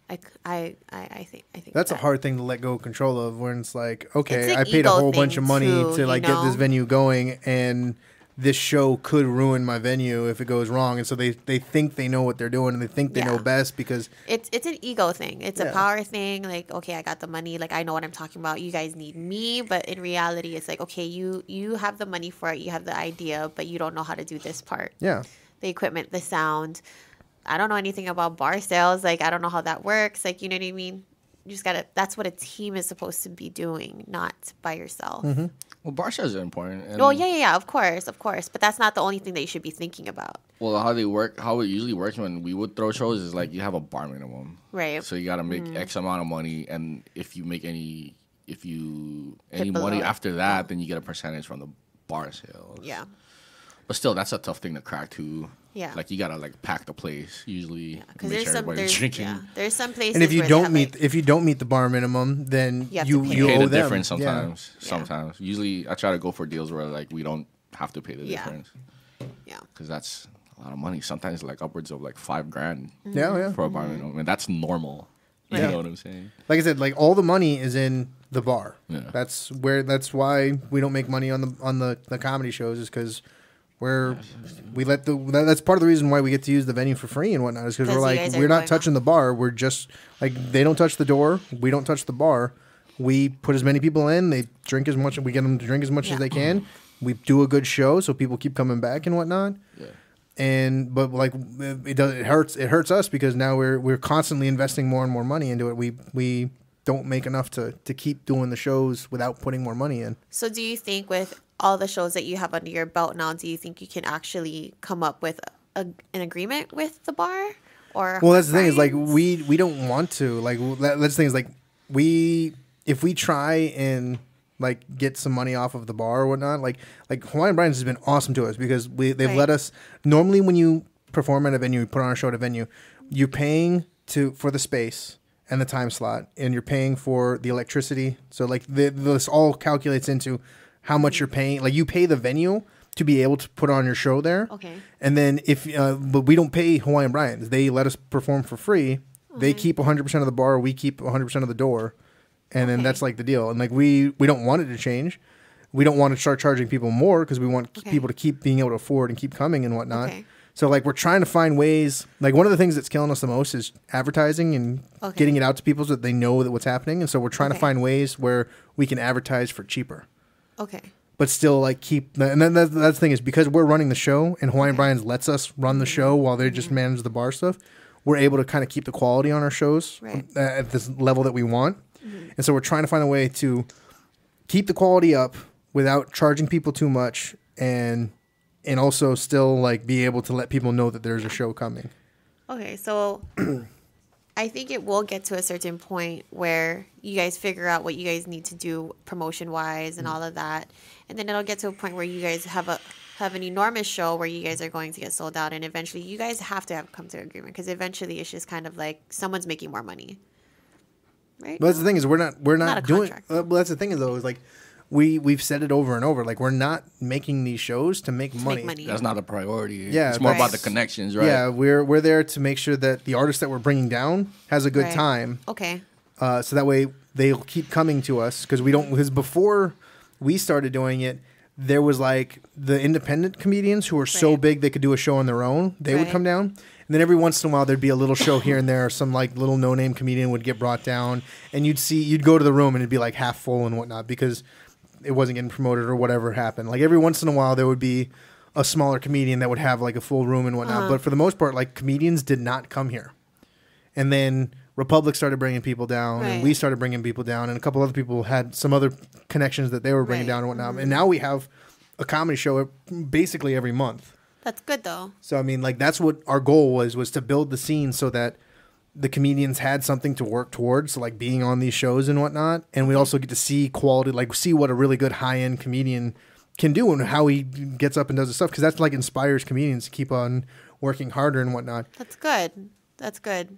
I think that's a hard thing to let go of control of, when it's like, okay, it's I paid a whole bunch of money too, to, like, get this venue going, and this show could ruin my venue if it goes wrong. And so they think they know what they're doing, and they think they know best, because it's an ego thing. It's a power thing. Like, okay, I got the money. Like, I know what I'm talking about. You guys need me. But in reality, it's like, okay, you have the money for it. You have the idea, but you don't know how to do this part. Yeah. The equipment, the sound. I don't know anything about bar sales. Like, I don't know how that works. Like, you know what I mean? You just gotta. That's what a team is supposed to be doing, not by yourself. Mm-hmm. Well, bar sales are important. Oh yeah, of course. But that's not the only thing that you should be thinking about. Well, how it usually works when we would throw shows is, like, you have a bar minimum, right? So you got to make X amount of money, and if you make any money after that, then you get a percentage from the bar sales. Yeah. But still, that's a tough thing to crack too. Yeah. Like, you gotta, like, pack the place usually. Because make sure everybody's drinking. There's some places. And if you where don't meet the bar minimum, then you pay owe the them. difference sometimes. Yeah. Sometimes, usually, I try to go for deals where, like, we don't have to pay the difference. Yeah. Because that's a lot of money. Sometimes, like, upwards of, like, $5,000. Yeah. For a bar minimum, and that's normal. You know what I'm saying? Like I said, like, all the money is in the bar. Yeah. That's why we don't make money on the comedy shows, is because that's part of the reason why we get to use the venue for free and whatnot, is because we're like, we're not touching the bar. We're just like, they don't touch the door. We don't touch the bar. We put as many people in. They drink as much. We get them to drink as much as they can. We do a good show so people keep coming back and whatnot. Yeah. But like it hurts us because now we're constantly investing more and more money into it. We don't make enough to keep doing the shows without putting more money in. So do you think with all the shows that you have under your belt now, do you think you can actually come up with an agreement with the bar? Or well, that's the thing, is like we don't want to, like, that's the thing, is like if we try and like get some money off of the bar or whatnot, like Hawaiian Brian's has been awesome to us because they've let us. Normally, when you perform at a venue, you put on a show at a venue, you're paying for the space and the time slot, and you're paying for the electricity. So like this all calculates into how much you're paying. Like, you pay the venue to be able to put on your show there. Okay. And then but we don't pay Hawaiian Brian's. They let us perform for free. Okay. They keep 100% of the bar. We keep 100% of the door. And then that's like the deal. And like we don't want it to change. We don't want to start charging people more because we want people to keep being able to afford and keep coming and whatnot. Okay. So like we're trying to find ways. Like, one of the things that's killing us the most is advertising and getting it out to people so that they know that what's happening. And so we're trying to find ways where we can advertise for cheaper. Okay. But still like keep. And then that's the thing, is because we're running the show and Hawaiian Brian's lets us run the show while they just manage the bar stuff. We're able to kind of keep the quality on our shows at this level that we want. And so we're trying to find a way to keep the quality up without charging people too much, and also still like be able to let people know that there's a show coming. Okay, so I think it will get to a certain point where you guys figure out what you guys need to do promotion-wise and all of that. And then it'll get to a point where you guys have an enormous show where you guys are going to get sold out, and eventually you guys have to come to an agreement, because eventually it's just kind of like someone's making more money. Right? But that's the thing, is we're not doing. Well, that's the thing, is though, is like we've said it over and over. Like, we're not making these shows to make money. That's not a priority. Yeah, it's more about the connections, right? Yeah, we're there to make sure that the artist that we're bringing down has a good time. Okay. So that way they'll keep coming to us, because before we started doing it, there was like the independent comedians who were so big they could do a show on their own. They would come down. And then every once in a while, there'd be a little show here and there. Some like little no-name comedian would get brought down, and you'd go to the room and it'd be like half full and whatnot because it wasn't getting promoted or whatever happened. Like, every once in a while, there would be a smaller comedian that would have like a full room and whatnot. But for the most part, like, comedians did not come here. And then Republic started bringing people down, and we started bringing people down, and a couple other people had some other connections that they were bringing down and whatnot. And now we have a comedy show basically every month. That's good, though. So, I mean, like, that's what our goal was to build the scene so that the comedians had something to work towards, like being on these shows and whatnot. And we also get to see quality, like see what a really good high-end comedian can do and how he gets up and does his stuff. Because that's like inspires comedians to keep on working harder and whatnot. That's good. That's good.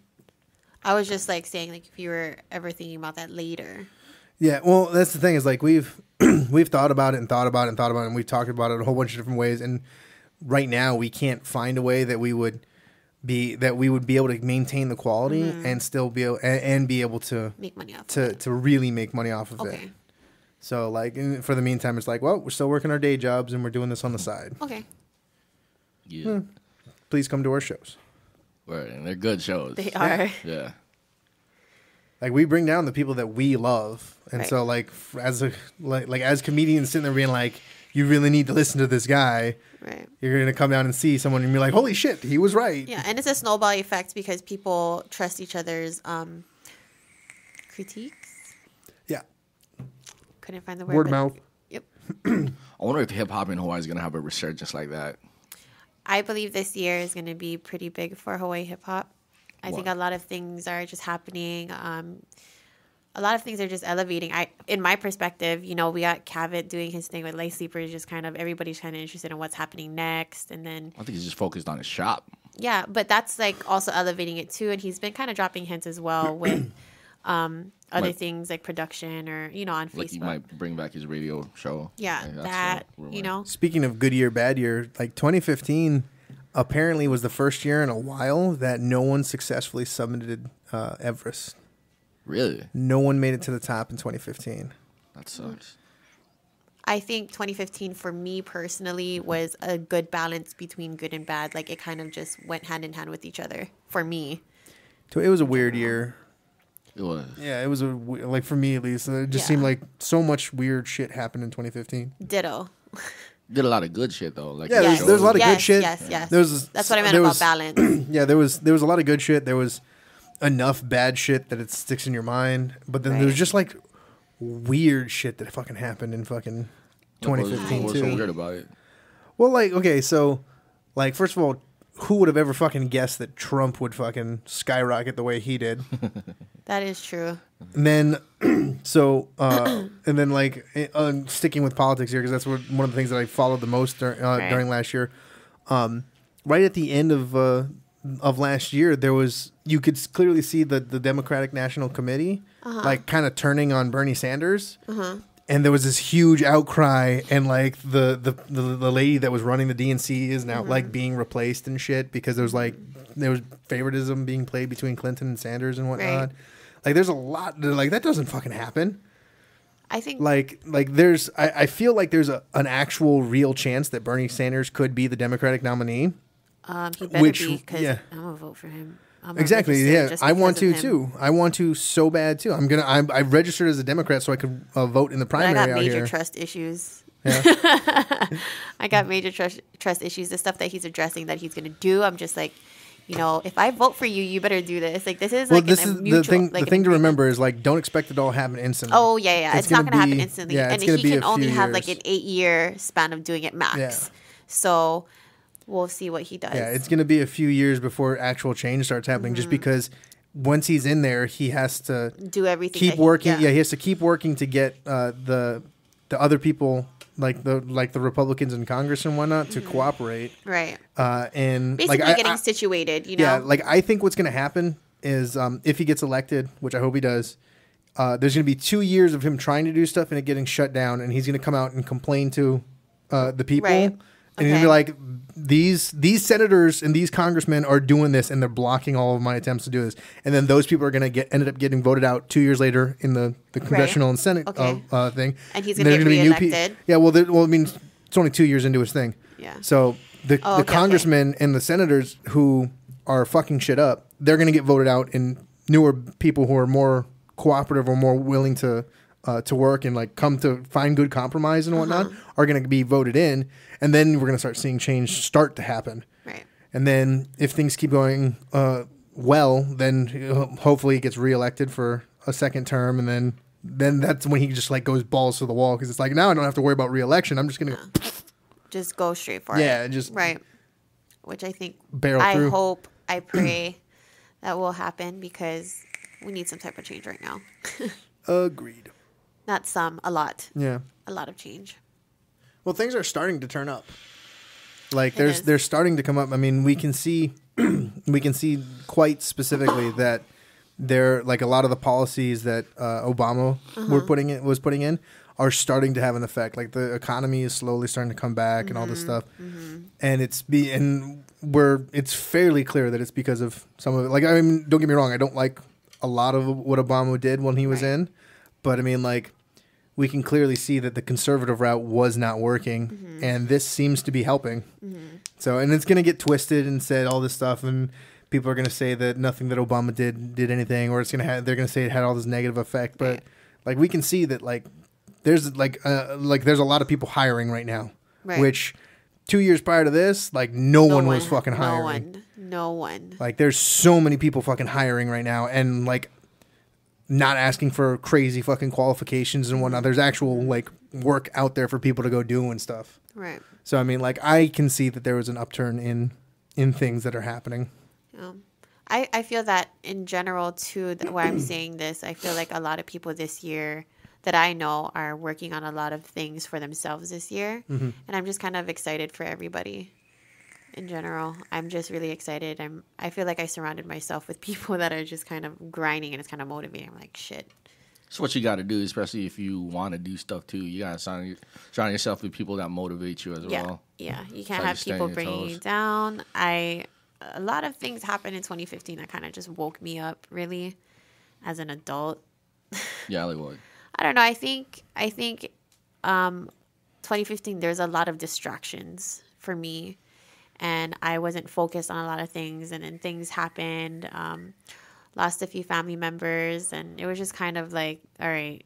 I was just like saying, like, if you were ever thinking about that later. Yeah, well, that's the thing, is like we've thought about it and thought about it and thought about it, and we've talked about it a whole bunch of different ways. And right now, we can't find a way that we would be able to maintain the quality and still be able to make money off to really make money off of it. So, like, for the meantime, it's like, well, we're still working our day jobs and we're doing this on the side. Okay. Yeah. Please come to our shows. Right, and they're good shows. They are. Yeah. Like, we bring down the people that we love, and so like as comedians sitting there being like, you really need to listen to this guy. Right. You're gonna come down and see someone and be like, holy shit, he was right. Yeah, and it's a snowball effect because people trust each other's critiques. Yeah. Couldn't find the word. Word of mouth. Yep. I wonder if hip hop in Hawaii is gonna have a resurgence like that. I believe this year is going to be pretty big for Hawaii hip hop. I think a lot of things are just happening. A lot of things are just elevating. In my perspective, you know, we got Cavett doing his thing with Light Sleepers, just kind of everybody's kind of interested in what's happening next. And then I think he's just focused on his shop. Yeah, but that's like also elevating it too. And he's been kind of dropping hints as well with other things like production or, you know, on Facebook. Like he might bring back his radio show. Yeah, like that, you know. Speaking of good year, bad year, like 2015 apparently was the first year in a while that no one successfully summited Everest. Really? No one made it to the top in 2015. That sucks. I think 2015 for me personally was a good balance between good and bad. Like it kind of just went hand in hand with each other for me. So it was a weird year. It was. Yeah, it was like for me at least. It just seemed like so much weird shit happened in 2015. Ditto. Did a lot of good shit though. Like there's a lot of good shit. Yes. That's what I meant there about was, balance. Yeah, there was a lot of good shit. There was enough bad shit that it sticks in your mind, but then there was just like weird shit that fucking happened in fucking 2015 What's too. so weird about it? Well, like, okay, so like first of all, who would have ever fucking guessed that Trump would fucking skyrocket the way he did? That is true. And then, and then like sticking with politics here, because that's one of the things that I followed the most during last year. Right at the end of last year, you could clearly see the Democratic National Committee like kind of turning on Bernie Sanders. And there was this huge outcry, and like the lady that was running the DNC is now like being replaced and shit because there was favoritism being played between Clinton and Sanders and whatnot. Right. Like there's a lot like that doesn't fucking happen. I think like there's I feel like there's an actual real chance that Bernie Sanders could be the Democratic nominee. He better be because I'm gonna vote for him. Exactly. Yeah, I want to too. I want to so bad too. I registered as a Democrat so I could vote in the primary. But I got out major here. trust issues. Yeah. I got major trust issues. The stuff that he's addressing that he's gonna do, I'm just like, if I vote for you, you better do this. Like this is like this a is mutual, the thing. like the thing to remember is like don't expect it all to happen instantly. Oh yeah. It's not gonna happen instantly, Yeah, and he can only have like an 8-year span of doing it max. Yeah. So we'll see what he does. Yeah, it's going to be a few years before actual change starts happening. Just because once he's in there, he has to do everything. Keep working. He has to keep working to get the other people like the Republicans in Congress and whatnot to cooperate. Right. And basically like, getting situated. Yeah, like I think what's going to happen is if he gets elected, which I hope he does. There's going to be 2 years of him trying to do stuff and it getting shut down, and he's going to come out and complain to the people. Right. And he'd be like, these senators and these congressmen are doing this, and they're blocking all of my attempts to do this. And then those people are going to ended up getting voted out 2 years later in the congressional and Senate thing. And he's going to get reelected. Yeah, well, I mean, it's only 2 years into his thing. Yeah. So the congressmen and the senators who are fucking shit up, they're going to get voted out, and newer people who are more cooperative or more willing to work and like come to find good compromise and whatnot are going to be voted in, and then we're going to start seeing change start to happen. Right. And then if things keep going well, then hopefully he gets reelected for a second term, and then that's when he just like goes balls to the wall because it's like now I don't have to worry about reelection. I'm just going to just go straight for it. Yeah, just right. Which I think barrel through. I hope, I pray that will happen because we need some type of change right now. Agreed. Not some, a lot. Yeah. A lot of change. Well, things are starting to turn up. Like they're starting to come up. I mean, we can see quite specifically that there like a lot of the policies that Obama was putting in are starting to have an effect. Like the economy is slowly starting to come back and all this stuff. And it's fairly clear that it's because of some of it. Like, I mean, don't get me wrong, I don't like a lot of what Obama did when he was in, but I mean, like, we can clearly see that the conservative route was not working, and this seems to be helping. So, and it's going to get twisted and said all this stuff, and people are going to say that nothing that Obama did anything, or they're going to say it had all this negative effect. But like, we can see that like there's there's a lot of people hiring right now, which 2 years prior to this, like no one was fucking hiring. No one. Like, there's so many people fucking hiring right now, and like not asking for crazy fucking qualifications and whatnot. There's actual like work out there for people to go do and stuff. Right. So I mean, like, I can see that there was an upturn in things that are happening. I feel that in general too. Why I'm saying this, I feel like a lot of people this year that I know are working on a lot of things for themselves this year, and I'm just kind of excited for everybody. In general, I'm just really excited. I feel like I surrounded myself with people that are just kind of grinding, and it's kind of motivating. I'm like, shit. That's what you got to do, especially if you want to do stuff too. You got to surround yourself with people that motivate you as well. Yeah, you can't have people bringing you down. A lot of things happened in 2015 that kind of just woke me up, really. as an adult. Yeah, like what? I don't know. I think 2015, there's a lot of distractions for me, and I wasn't focused on a lot of things, and then things happened. Lost a few family members, and it was just kind of like, all right,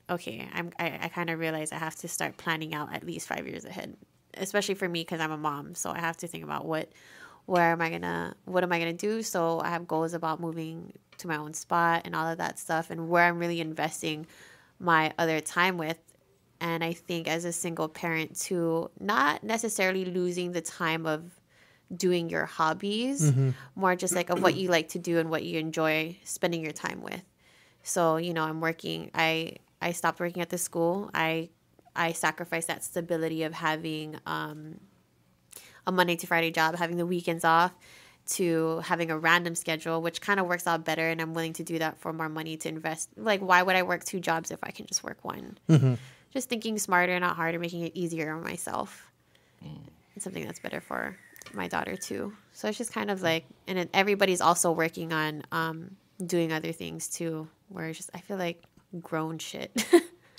okay, I kind of realized I have to start planning out at least 5 years ahead, especially for me because I'm a mom, so I have to think about what am I gonna do. So I have goals about moving to my own spot and all of that stuff, and where I'm really investing my other time with. And I think as a single parent too, not necessarily losing the time of doing your hobbies, more just like of what you like to do and what you enjoy spending your time with. So, I'm working. I stopped working at the school. I sacrificed that stability of having a Monday to Friday job, having the weekends off, to having a random schedule, which kind of works out better. And I'm willing to do that for more money to invest. Like, why would I work 2 jobs if I can just work one? Just thinking smarter, not harder, making it easier on myself. It's something that's better for my daughter too. So it's just kind of like, and then everybody's also working on doing other things too, where it's just, I feel like grown shit.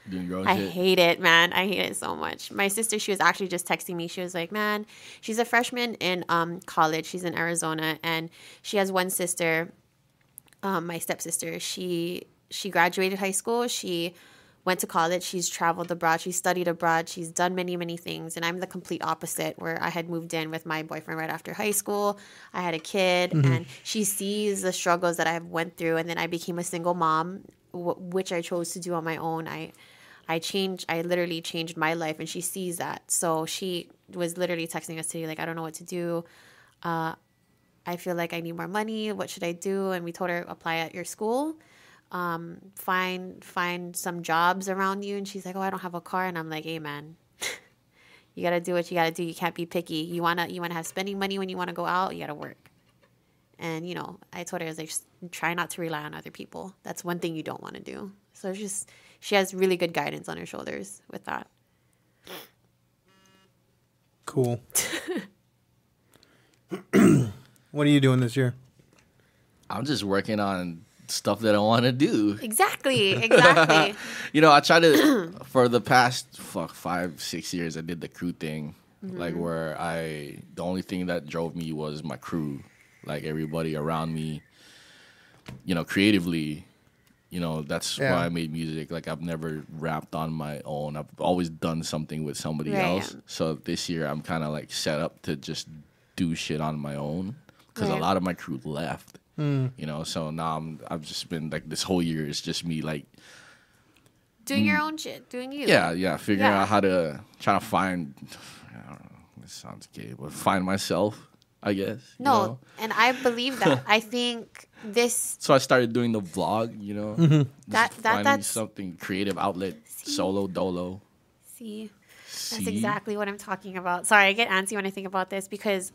Doing grown I shit? hate it, man. I hate it so much. My sister, she was actually just texting me. She was like, man, she's a freshman in college. She's in Arizona, and she has one sister, my stepsister. She graduated high school. She went to college. She's traveled abroad. She studied abroad. She's done many, many things. And I'm the complete opposite, where I had moved in with my boyfriend right after high school. I had a kid, and she sees the struggles that I went through. And then I became a single mom, which I chose to do on my own. I literally changed my life, and she sees that. So she was literally texting us today, like, I don't know what to do. I feel like I need more money. What should I do? And we told her, apply at your school. Find some jobs around you. And she's like, oh, I don't have a car. And I'm like, hey man, you gotta do what you gotta do. You can't be picky. You wanna have spending money when you wanna go out, you gotta work. And I told her, I was like, just try not to rely on other people. That's one thing you don't want to do. So it's just, she has really good guidance on her shoulders with that. Cool. What are you doing this year? I'm just working on stuff that I want to do. Exactly. I try to, for the past 5-6 years, I did the crew thing, like where the only thing that drove me was my crew, like everybody around me, creatively, that's why I made music. Like I've never rapped on my own. I've always done something with somebody else. So this year I'm kind of like set up to just do shit on my own because a lot of my crew left. So now I've just been like, this whole year is just me like doing your own shit, doing you. Yeah, figuring out how to try to find, I don't know, this sounds gay, but find myself, I guess. No, and I believe that. I think this. So I started doing the vlog, That's something creative outlet, solo dolo. That's exactly what I'm talking about. Sorry, I get antsy when I think about this because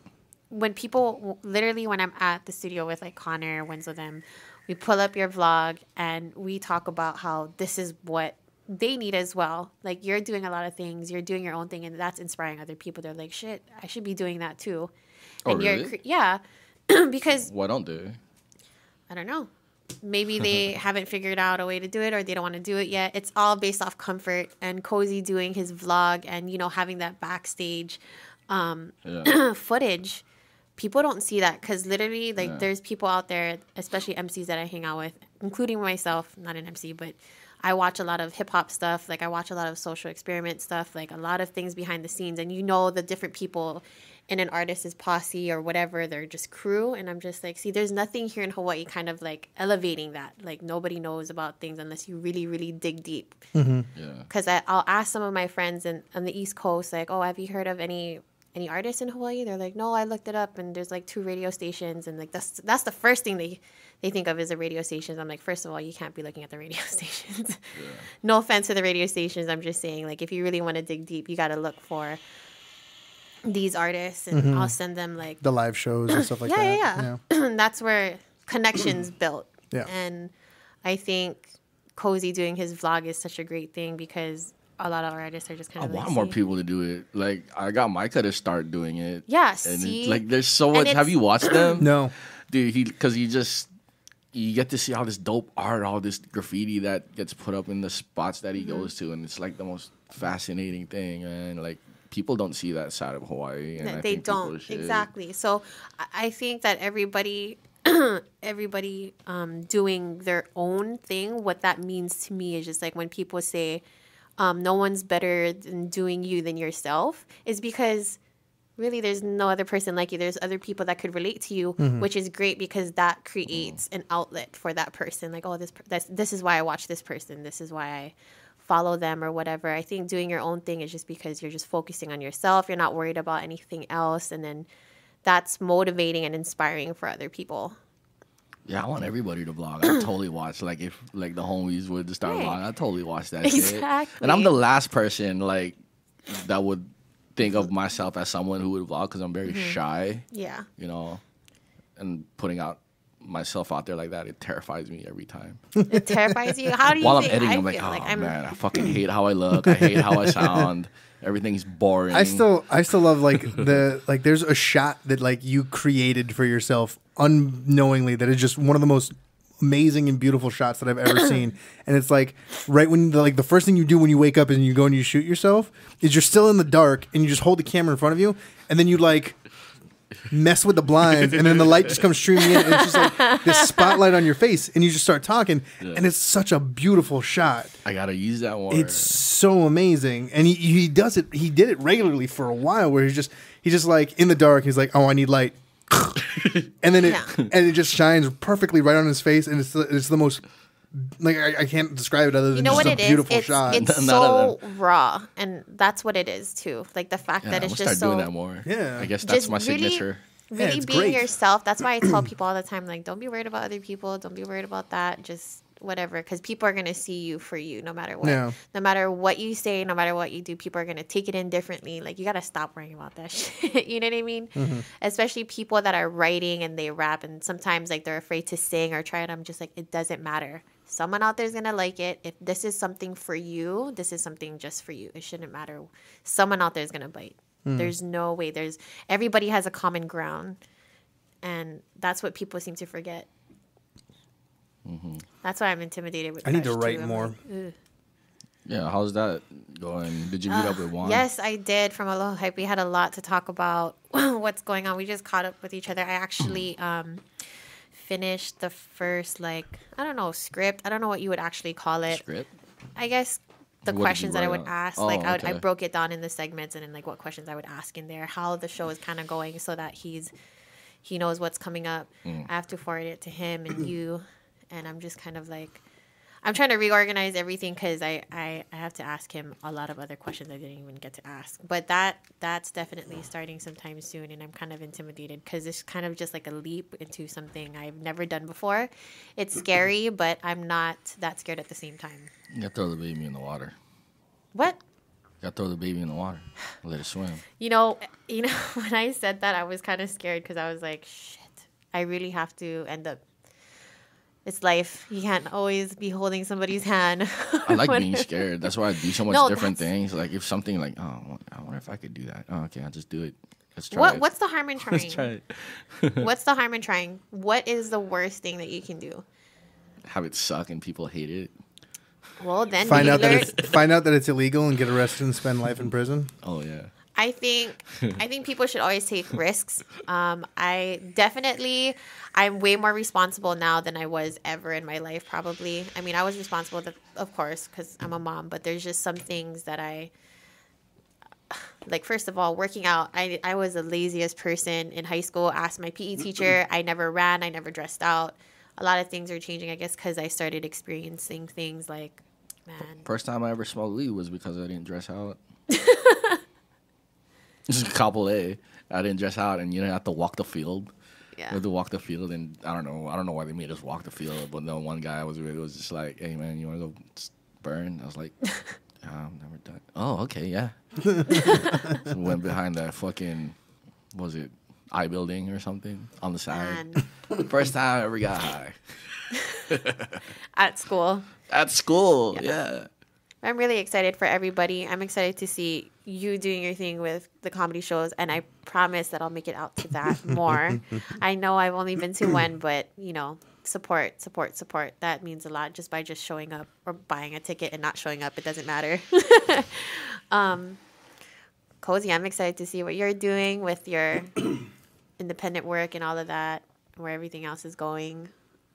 when I'm at the studio with like Connor, Winslow, them, we pull up your vlog and we talk about how this is what they need as well. Like you're doing a lot of things, you're doing your own thing, and that's inspiring other people. They're like, shit, I should be doing that too. And really? Yeah, because why don't they? I don't know. Maybe they haven't figured out a way to do it, or they don't want to do it yet. It's all based off comfort. And Cozy doing his vlog and having that backstage footage. People don't see that because literally, there's people out there, especially MCs that I hang out with, including myself, not an MC, but I watch a lot of hip hop stuff. Like I watch a lot of social experiment stuff, like a lot of things behind the scenes. And the different people in an artist's posse or whatever, they're just crew. And I'm just like, see, there's nothing here in Hawaii kind of like elevating that. Like nobody knows about things unless you really, really dig deep. Because I'll ask some of my friends on the East Coast, like, oh, have you heard of any artists in Hawaii? They're like, no, I looked it up and there's like 2 radio stations, and like that's the first thing they think of is the radio stations. I'm like, first of all, you can't be looking at the radio stations. No offense to the radio stations. I'm just saying, like, if you really want to dig deep, you got to look for these artists, and I'll send them like the live shows and stuff like that. Yeah. That's where connections built. Yeah. And I think Cozy doing his vlog is such a great thing because a lot of artists are just kind of I want more people to do it. Like, I got Micah to start doing it. Yeah, and like, there's so much. Have you watched them? No. Dude, because he just you get to see all this dope art, all this graffiti that gets put up in the spots that he goes to, and it's like the most fascinating thing. And like people don't see that side of Hawaii, and I They think people don't. should. Exactly. So I think that everybody doing their own thing, what that means to me is just like when people say no one's better than doing you than yourself, is because really there's no other person like you. There's other people that could relate to you, which is great because that creates an outlet for that person. Like, oh, this is why I watch this person. This is why I follow them or whatever. I think doing your own thing is just because you're just focusing on yourself. You're not worried about anything else. And then that's motivating and inspiring for other people. Yeah, I want everybody to vlog. I totally watch. Like if like the homies would start vlogging, I totally watch that shit. And I'm the last person like that would think of myself as someone who would vlog because I'm very shy. Yeah. You know, and putting out myself out there like that, it terrifies me every time. It terrifies you? How do you While think? I'm editing, I'm like, oh man, I fucking hate how I look. I hate how I sound. Everything's boring. I still love like there's a shot that like you created for yourself unknowingly that is just one of the most amazing and beautiful shots that I've ever seen. And it's like right when the first thing you do when you wake up and you go and you shoot yourself is you're still in the dark and you just hold the camera in front of you and then you like mess with the blinds and then the light just comes streaming in and it's just like this spotlight on your face and you just start talking and it's such a beautiful shot. I gotta use that one. It's so amazing. And he does it, he did it regularly for a while where he's just like in the dark, he's like, oh, I need light. And then it just shines perfectly right on his face and it's the most like I can't describe it other than just a beautiful shot. It's so raw, and that's what it is too. Like the fact that it's just so. Doing that more. Yeah, I guess that's my signature. Really being yourself. That's why I tell people all the time, like, don't be worried about other people. Don't be worried about that. Just whatever, because people are gonna see you for you, no matter what. Yeah. No matter what you say, no matter what you do, people are gonna take it in differently. Like you gotta stop worrying about that shit. You know what I mean? Mm-hmm. Especially people that are writing and they rap, and sometimes like they're afraid to sing or try it. I'm just like, it doesn't matter. Someone out there is going to like it. If this is something for you, this is something just for you. It shouldn't matter. Someone out there is going to bite. There's no way. Everybody has a common ground. And that's what people seem to forget. Mm-hmm. That's why I'm intimidated with I need to write more. Like, yeah, how's that going? Did you meet up with Juan? Yes, I did. From Aloha Hype, we had a lot to talk about what's going on. We just caught up with each other. I actually... finished the first script. I don't know what you would actually call it. Script? I guess the questions that I would ask. Oh, I broke it down in the segments and then like what questions I would ask in there, how the show is kind of going so that he knows what's coming up. I have to forward it to him and you, and I'm just kind of like, I'm trying to reorganize everything because I have to ask him a lot of other questions I didn't even get to ask. But that's definitely starting sometime soon, and I'm kind of intimidated because it's kind of just like a leap into something I've never done before. It's scary, but I'm not that scared at the same time. You gotta throw the baby in the water. What? You gotta throw the baby in the water. Let it swim. You know, when I said that, I was kind of scared because I was like, shit, I really have to end up. It's life. You can't always be holding somebody's hand. I like being scared. That's why I do so much different things. Like if something like, oh, I wonder if I could do that. Oh, okay, I'll just do it. Let's try it. What's the harm in trying? Let's try it. What's the harm in trying? What is the worst thing that you can do? Have it suck and people hate it. Well, then find out that it's illegal and get arrested and spend life in prison. Oh yeah. I think people should always take risks. I'm way more responsible now than I was ever in my life, probably. I mean, I was responsible, of course, because I'm a mom, but there's just some things that like, first of all, working out. I was the laziest person in high school. Asked my PE teacher. I never ran. I never dressed out. A lot of things are changing, I guess, because I started experiencing things like, man. First time I ever smoked weed was because I didn't dress out. Just a couple I didn't dress out, and you didn't have to walk the field. Yeah. We had to walk the field, and I don't know why they made us walk the field. But then one guy was just like, "Hey man, you want to go burn?" I was like, "I've never done." Oh, okay, yeah. So we went behind that fucking, was it I building or something on the side? First time I ever got high. At school. At school, yeah. I'm really excited for everybody. I'm excited to see you doing your thing with the comedy shows, and I promise that I'll make it out to that more. I know I've only been to one, but, support. That means a lot just by just showing up or buying a ticket and not showing up. It doesn't matter. Cozy, I'm excited to see what you're doing with your independent work and all of that, where everything else is going.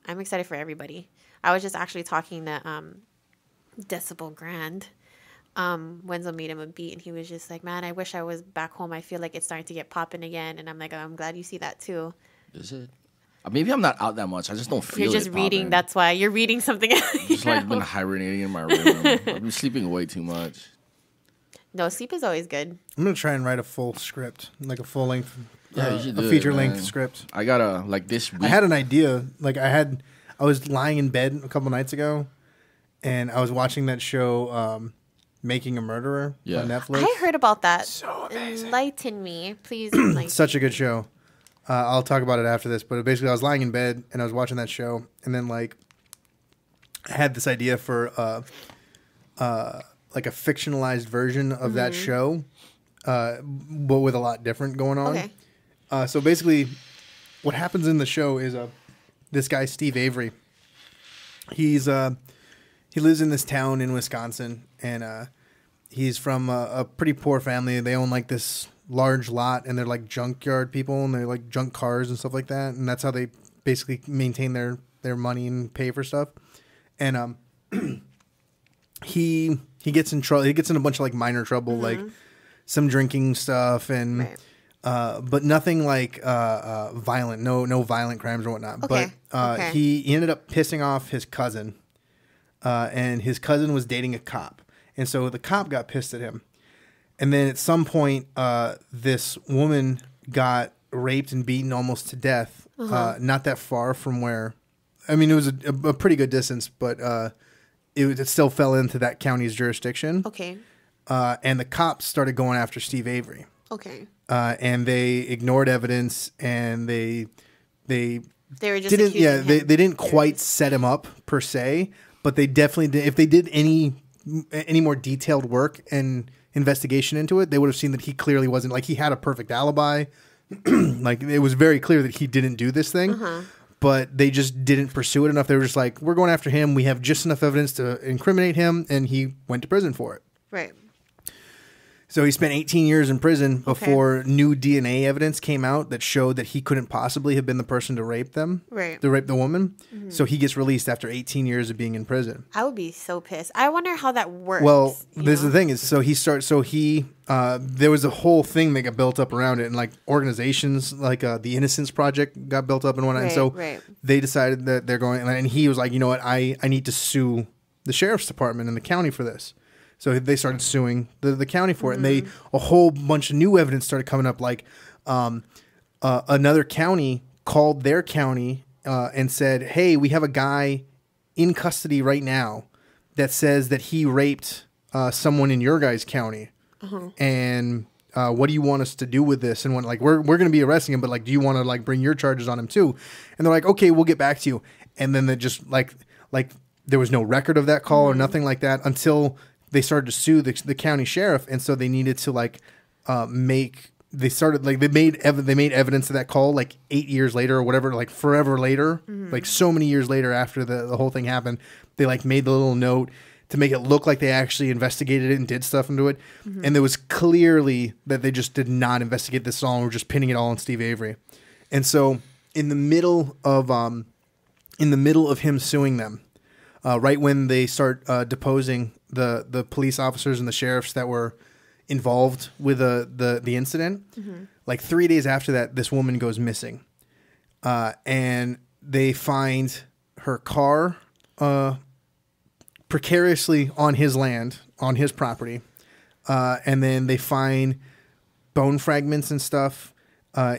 I'm excited for everybody. I was just actually talking to Decibel Grand. Wenzel made him a beat, and he was just like, man, I wish I was back home. I feel like it's starting to get popping again. And I'm like, I'm glad you see that too. Is it? Maybe I'm not out that much. I just don't feel it. You're just reading. Popping. That's why. You're reading something. Just like been hibernating in my room. I've been sleeping way too much. No, sleep is always good. I'm going to try and write a full script, like a full-length, you should do a feature-length script. I got to, like this week. I had an idea. Like I was lying in bed a couple nights ago, and I was watching that show, Making a Murderer on Netflix. I heard about that. So amazing. Enlighten me, please. Such a good show. I'll talk about it after this, but basically I was lying in bed, and I was watching that show, and then, like, I had this idea for, like a fictionalized version of that show, but with a lot different going on. Okay. So basically, what happens in the show is this guy Steve Avery. He lives in this town in Wisconsin, and he's from a pretty poor family. They own like this large lot, and they're like junkyard people, and they're like junk cars and stuff like that, and that's how they basically maintain their money and pay for stuff. And he gets in trouble. He gets in a bunch of like minor trouble, like some drinking stuff, and but nothing like violent. No violent crimes or whatnot. Okay. But he ended up pissing off his cousin, and his cousin was dating a cop, and so the cop got pissed at him. And then at some point, this woman got raped and beaten almost to death. Not that far from where, I mean, it was a pretty good distance, but it still fell into that county's jurisdiction. Okay. And the cops started going after Steve Avery. Okay. And they ignored evidence, and they were just didn't. Yeah, him. they didn't quite set him up per se, but they definitely did. If they did any more detailed work and investigation into it, they would have seen that he clearly wasn't, like, he had a perfect alibi. Like, it was very clear that he didn't do this thing, but they just didn't pursue it enough. They were just like, we're going after him. We have just enough evidence to incriminate him, and he went to prison for it. Right. So he spent 18 years in prison before new DNA evidence came out that showed that he couldn't possibly have been the person to rape them. Right. To rape the woman. So he gets released after 18 years of being in prison. I would be so pissed. I wonder how that works. Well, this is the thing is, there was a whole thing that got built up around it, and like organizations like the Innocence Project got built up and whatnot. And so they decided that they're going, and he was like, you know what, I need to sue the sheriff's department in the county for this. So they started suing the county for it, and a whole bunch of new evidence started coming up. Like another county called their county and said, "Hey, we have a guy in custody right now that says that he raped someone in your guys' county, and what do you want us to do with this?" And when like we're going to be arresting him, but like, do you want to like bring your charges on him too? And they're like, "Okay, we'll get back to you." And then they just like there was no record of that call or nothing like that until they started to sue the county sheriff, and so they needed to made evidence of that call like 8 years later or whatever, like forever later, like so many years later after the whole thing happened. They like made the little note to make it look like they actually investigated it and did stuff into it, and there was clearly that they just did not investigate this at all and were just pinning it all on Steve Avery. And so in the middle of him suing them, right when they start deposing the police officers and the sheriffs that were involved with the incident, like 3 days after that, this woman goes missing, and they find her car precariously on his land, on his property, and then they find bone fragments and stuff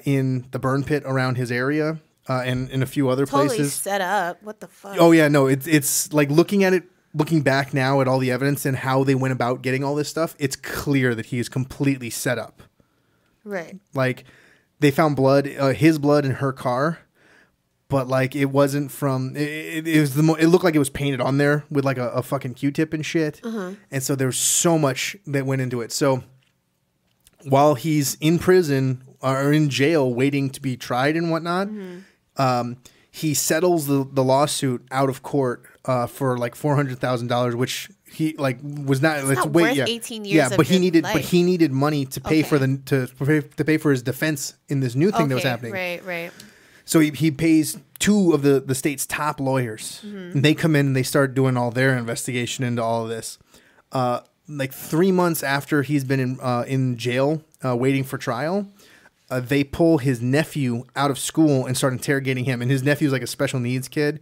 in the burn pit around his area. And in a few other places. Totally set up. What the fuck? Oh yeah, no, it's like looking back now at all the evidence and how they went about getting all this stuff, it's clear that he is completely set up. Right. Like they found blood, his blood in her car, but like it wasn't from. It was it looked like it was painted on there with like a fucking Q-tip and shit. And so there's so much that went into it. So while he's in prison or in jail waiting to be tried and whatnot, he settles the lawsuit out of court for like $400,000, which he like was not. It's not worth 18 years. Yeah, but he needed money to pay for to pay for his defense in this new thing that was happening. Right. So he pays two of the state's top lawyers. And they come in and they start doing all their investigation into all of this. Like 3 months after he's been in jail waiting for trial, they pull his nephew out of school and start interrogating him. And his nephew's like a special needs kid.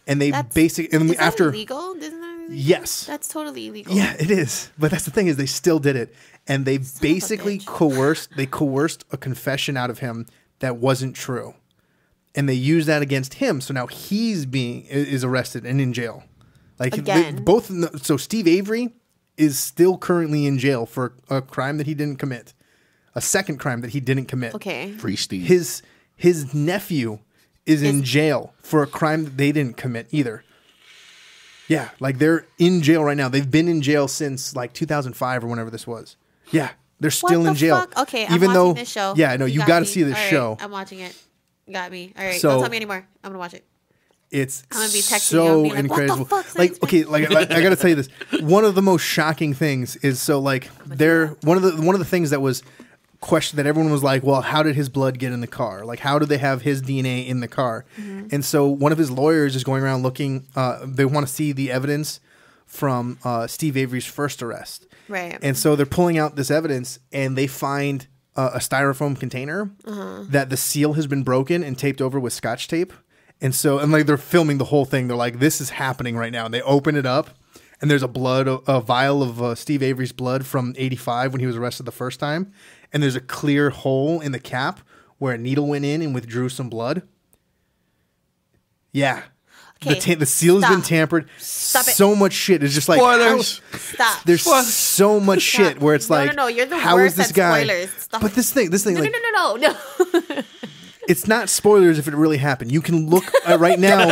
And they basically is that illegal? Isn't that illegal? Yes, that's totally illegal. Yeah, it is. But that's the thing is they still did it, and they basically coerced a confession out of him that wasn't true, and they used that against him. So now he's is arrested and in jail. Like again, so Steve Avery is still currently in jail for a crime that he didn't commit, a second crime that he didn't commit. Okay, free Steve. His nephew is in jail for a crime that they didn't commit either. Yeah, like they're in jail right now. They've been in jail since like 2005 or whenever this was. Yeah, they're still in jail. Fuck? Okay, I'm watching this show. Yeah, no, you got to see this show. I'm watching it. Got me. All right, so, don't tell me anymore. I'm gonna watch it. It's I'm gonna be texting so you. incredible. What the fuck? Like, okay, like I got to tell you this. One of the most shocking things is one of the things that was question that everyone was like, well, how did his blood get in the car? Like, how did they have his DNA in the car? And so one of his lawyers is going around looking. They want to see the evidence from Steve Avery's first arrest. Right. And so they're pulling out this evidence, and they find a styrofoam container that the seal has been broken and taped over with Scotch tape. And so, and like they're filming the whole thing. They're like, this is happening right now. And they open it up, and there's a vial of Steve Avery's blood from '85 when he was arrested the first time. And there's a clear hole in the cap where a needle went in and withdrew some blood. Yeah. Okay, the seal has been tampered. Stop it. So much shit. It's just like... Spoilers. Stop. There's so much shit where it's like... No, you're the how worst is this at guy? spoilers. Stop But this thing... No. It's not spoilers if it really happened. You can look right now.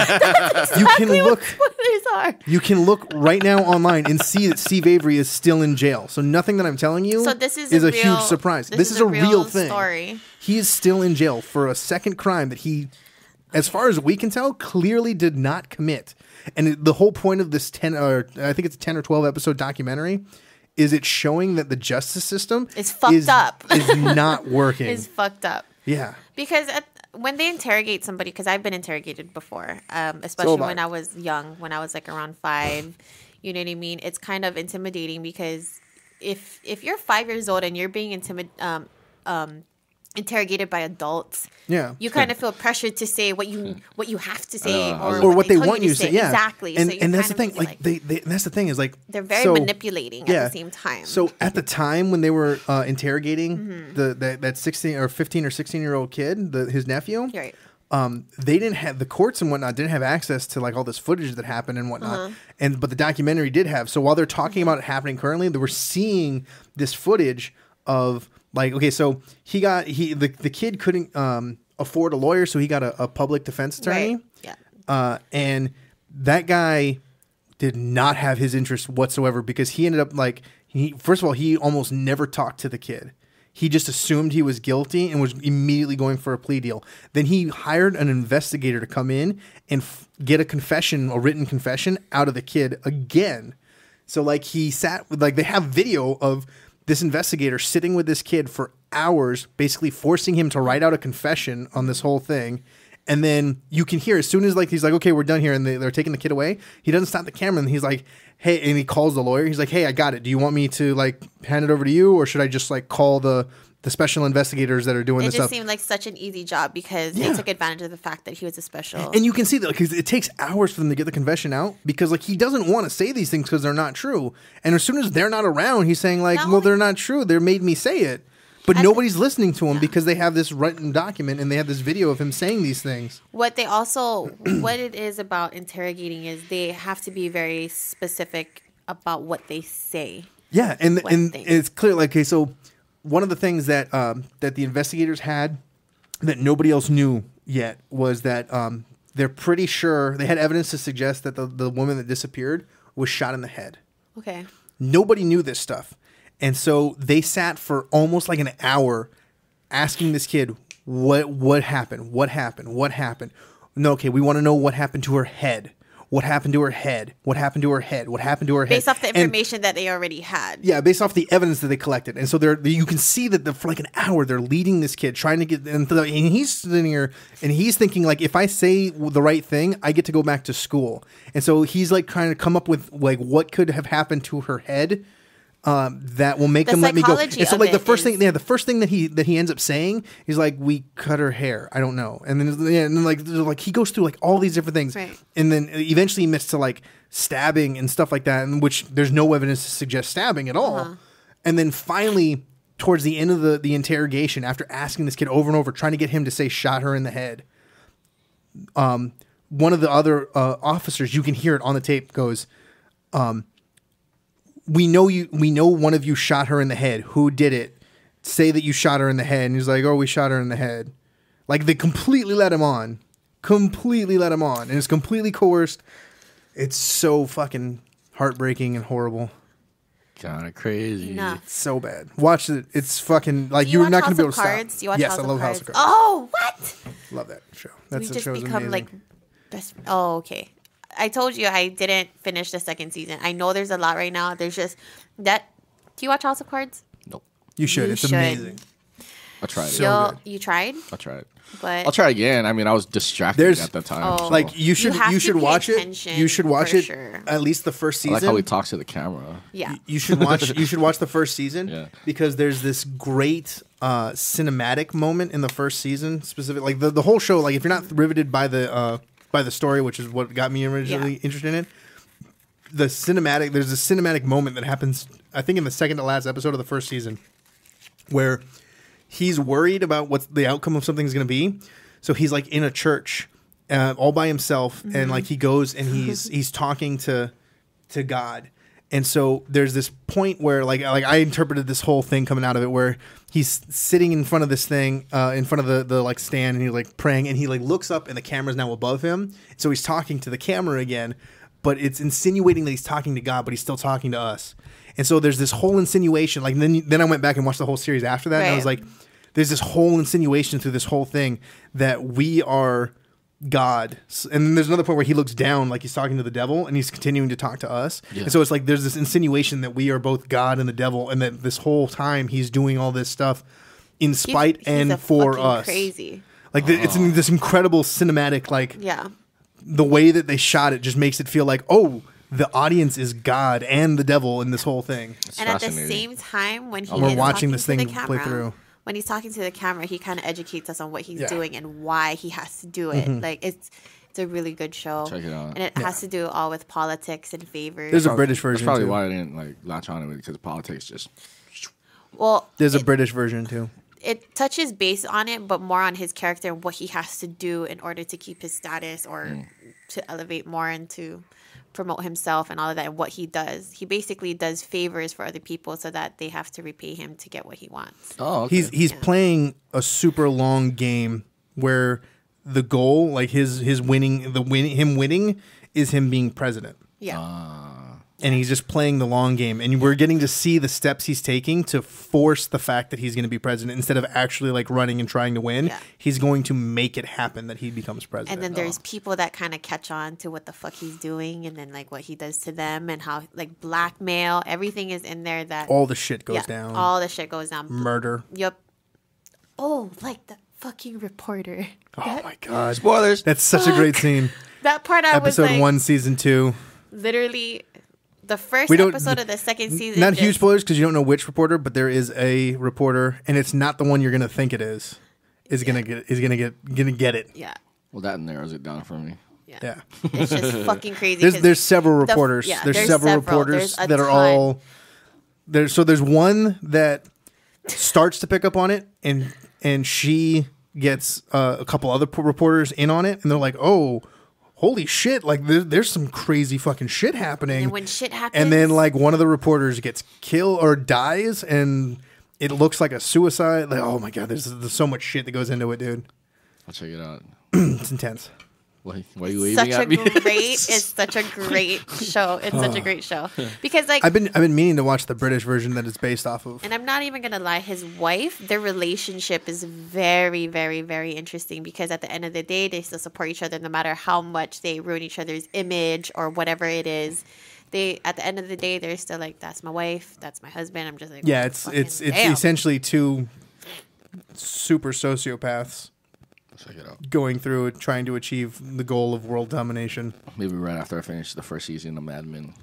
You can look. Spoilers are. You can look right now online and see that Steve Avery is still in jail. So nothing that I'm telling you is a huge surprise. This is a real thing. Story. He is still in jail for a second crime that he, as far as we can tell, clearly did not commit. And the whole point of this 10 or 12 episode documentary is it's showing that the justice system is fucked up. Is not working. Is fucked up. Yeah. Because when they interrogate somebody, because I've been interrogated before, especially when I was young, when I was like around 5, you know what I mean? It's kind of intimidating because if you're 5 years old and you're being interrogated by adults, you kind of feel pressured to say what you have to say or what they want you to say. Yeah, exactly. And, so and that's the thing. Like that's the thing is like they're very manipulating at the same time. So at the time when they were interrogating that 16 or 15 or 16-year-old kid, his nephew, right. They didn't have the courts and whatnot didn't have access to like all this footage that happened and whatnot, but the documentary did have. So while they're talking about it happening currently, they were seeing this footage of. Like, okay, so the kid couldn't afford a lawyer, so he got a public defense attorney. Right. Yeah. And that guy did not have his interest whatsoever because he ended up like first of all, he almost never talked to the kid. He just assumed he was guilty and was immediately going for a plea deal. Then he hired an investigator to come in and get a written confession out of the kid again. So like he sat with they have video of this investigator sitting with this kid for hours, basically forcing him to write out a confession on this whole thing. And then you can hear as soon as he's like, okay, we're done here. And they're taking the kid away. He doesn't stop the camera. And he's like, hey, and he calls the lawyer. He's like, hey, I got it. Do you want me to hand it over to you? Or should I just call the special investigators that are doing this stuff? It just seemed like such an easy job because they took advantage of the fact that he was a special. And you can see that because it takes hours for them to get the confession out because he doesn't want to say these things because they're not true. And as soon as they're not around, he's saying they're not true. They made me say it. But nobody's listening to him because they have this written document and they have this video of him saying these things. What it is about interrogating is they have to be very specific about what they say. Yeah, and it's clear. So one of the things that that the investigators had that nobody else knew yet was that they're pretty sure they had evidence to suggest that the woman that disappeared was shot in the head. Okay. Nobody knew this stuff. And so they sat for almost like an hour asking this kid, what happened? What happened? What happened? No, okay, we want to know what happened to her head. What happened to her head? What happened to her head? What happened to her head? Based off the information that they already had. Yeah, based off the evidence that they collected. And so you can see that for like an hour, they're leading this kid, trying to get, and he's sitting here, and he's thinking like, if I say the right thing, I get to go back to school. And so he's like trying to come up with like what could have happened to her head. That will make them let me go. And so, like the first thing that he ends up saying, he's like, "We cut her hair." I don't know, and then like he goes through like all these different things, right. And then eventually he admits to like stabbing and stuff like that, in which there's no evidence to suggest stabbing at all. And then finally, towards the end of the interrogation, after asking this kid over and over, trying to get him to say "shot her in the head," one of the other officers, you can hear it on the tape, goes, We know one of you shot her in the head. Who did it? Say that you shot her in the head. And he's like, oh, we shot her in the head. Like, they completely let him on. And it's completely coerced. It's so fucking heartbreaking and horrible. Kind of crazy. Enough. It's so bad. Watch it. It's fucking, like, you're not going to be able to Cards? stop. Do you watch yes, House I love of House of Cards? Cards. Oh, what? Love that show. We That just show's become amazing. like best. Oh, okay. I told you I didn't finish the second season. I know there's a lot right now. There's just that. Do you watch House of Cards? Nope. You should. It's amazing. I tried it. So good. You tried? I tried. But I'll try again. I mean, I was distracted at the time. Oh. So. Like you should watch it. You should watch it sure. at least the first season. I like how he talks to the camera. Yeah. You should watch the first season because there's this great cinematic moment in the first season, specific like the whole show. Like if you're not riveted by the story, which is what got me originally interested in it, there's a cinematic moment that happens, I think, in the second to last episode of the first season, where he's worried about what the outcome of something is going to be. So he's like in a church, all by himself, and like he goes and he's talking to God. And so there's this point where like I interpreted this whole thing coming out of it, where he's sitting in front of this thing, in front of the like stand, and he's like praying, and he like looks up, and the camera's now above him. So he's talking to the camera again, but it's insinuating that he's talking to God, but he's still talking to us. And so there's this whole insinuation. Like then I went back and watched the whole series after that, and I was like, there's this whole insinuation through this whole thing that we are God. And then there's another point where he looks down like he's talking to the devil, and he's continuing to talk to us. Yeah. And so it's like there's this insinuation that we are both God and the devil, and that this whole time he's doing all this stuff in spite and for us. Crazy. Like it's this incredible cinematic, like the way that they shot it just makes it feel like, oh, the audience is God and the devil in this whole thing. And at the same time, when we're watching this thing play through. When he's talking to the camera, he kind of educates us on what he's doing and why he has to do it. Like it's a really good show. Check it out. And it has to do all with politics and favors. There's a British version. That's probably too. why I didn't like latch on to it, because politics just. Well, there's a British version too. It touches base on it, but more on his character and what he has to do in order to keep his status or to elevate more and to promote himself and all of that, and what he does. He basically does favors for other people so that they have to repay him to get what he wants. Oh, okay. He's playing a super long game where the goal, like him winning is him being president. Yeah. And he's just playing the long game, and we're getting to see the steps he's taking to force the fact that he's going to be president instead of actually like running and trying to win. Yeah. He's going to make it happen that he becomes president. And then there's people that kind of catch on to what the fuck he's doing, and then like what he does to them, and how like blackmail, everything is in there. That all the shit goes down. All the shit goes down. Murder. Yep. Oh, like the fucking reporter. Oh my god! Spoilers. That's such a great scene. That part I was like, episode 1, season 2. Literally. The first episode of the second season. Not huge spoilers because you don't know which reporter, but there is a reporter, and it's not the one you're gonna think it is. Is gonna get it. Yeah. Well, that narrows it down for me. Yeah. It's just fucking crazy. There's several reporters. There's several reporters that are all there. So there's one that starts to pick up on it, and she gets a couple other reporters in on it, and they're like, oh. Holy shit, like there's some crazy fucking shit happening. And when shit happens. And then like one of the reporters gets killed or dies, and it looks like a suicide. Like, oh my god, there's so much shit that goes into it, dude. I'll check it out. It's intense. Why are you waving at me? It's such a great show. It's such a great show because like I've been meaning to watch the British version that it's based off of. And I'm not even gonna lie, his wife, their relationship is very, very, very interesting because at the end of the day, they still support each other no matter how much they ruin each other's image or whatever it is. They at the end of the day, they're still like, that's my wife, that's my husband. I'm just like, yeah, it's essentially two super sociopaths. Check it out. Going through it, trying to achieve the goal of world domination. Maybe right after I finish the first season of Mad Men.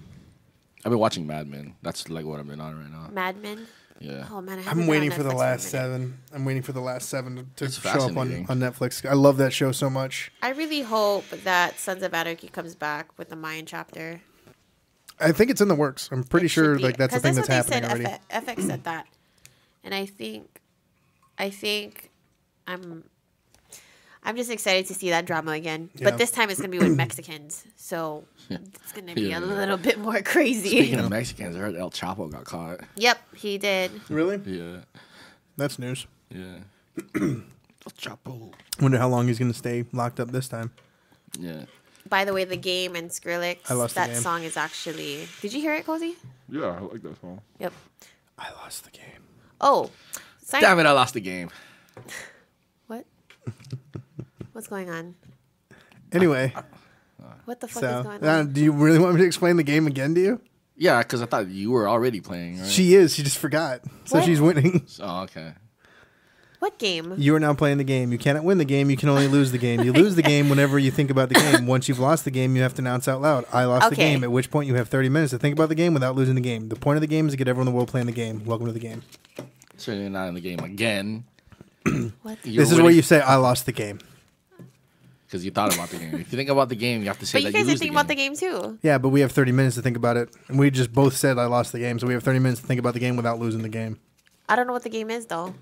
I've been watching Mad Men. That's like what I've been on right now. Mad Men? Yeah. Oh man, I'm waiting for the last 7. I'm waiting for the last 7 to It's show up on fascinating. Netflix. I love that show so much. I really hope that Sons of Anarchy comes back with the Mayan chapter. I think it's in the works. I'm pretty sure like that's the thing that's what they happening said. already. FX said that, and I think I'm just excited to see that drama again. Yeah. But this time it's gonna be with Mexicans, so it's gonna be a little bit more crazy. Speaking of Mexicans, I heard El Chapo got caught. Yep, he did. Really? Yeah. That's news. Yeah. El Chapo. Wonder how long he's going to stay locked up this time. Yeah. By the way, the game and Skrillex, I lost the that game. song is actually. Did you hear it, Cozy? Yeah, I like that song. Yep. I lost the game. Oh, Damn it, I lost the game. What? What's going on? Anyway, What the fuck is so going on? do you really want me to explain the game again to you? Yeah, because I thought you were already playing, right? She is. She just forgot. So What? she's winning. Oh, okay. What game? You are now playing the game. You cannot win the game. You can only lose the game. You lose the game whenever you think about the game. Once you've lost the game, you have to announce out loud, I lost the Okay. game, at which point you have 30 minutes to think about the game without losing the game. The point of the game is to get everyone in the world playing the game. Welcome to the game. So you're not in the game again. What? This is where you say, I lost the game. Because you thought about the game. If you think about the game, you have to say But that you guys you didn't lose think the about the game. game too. Yeah, but we have 30 minutes to think about it. And we just both said I lost the game, so we have 30 minutes to think about the game without losing the game. I don't know what the game is though.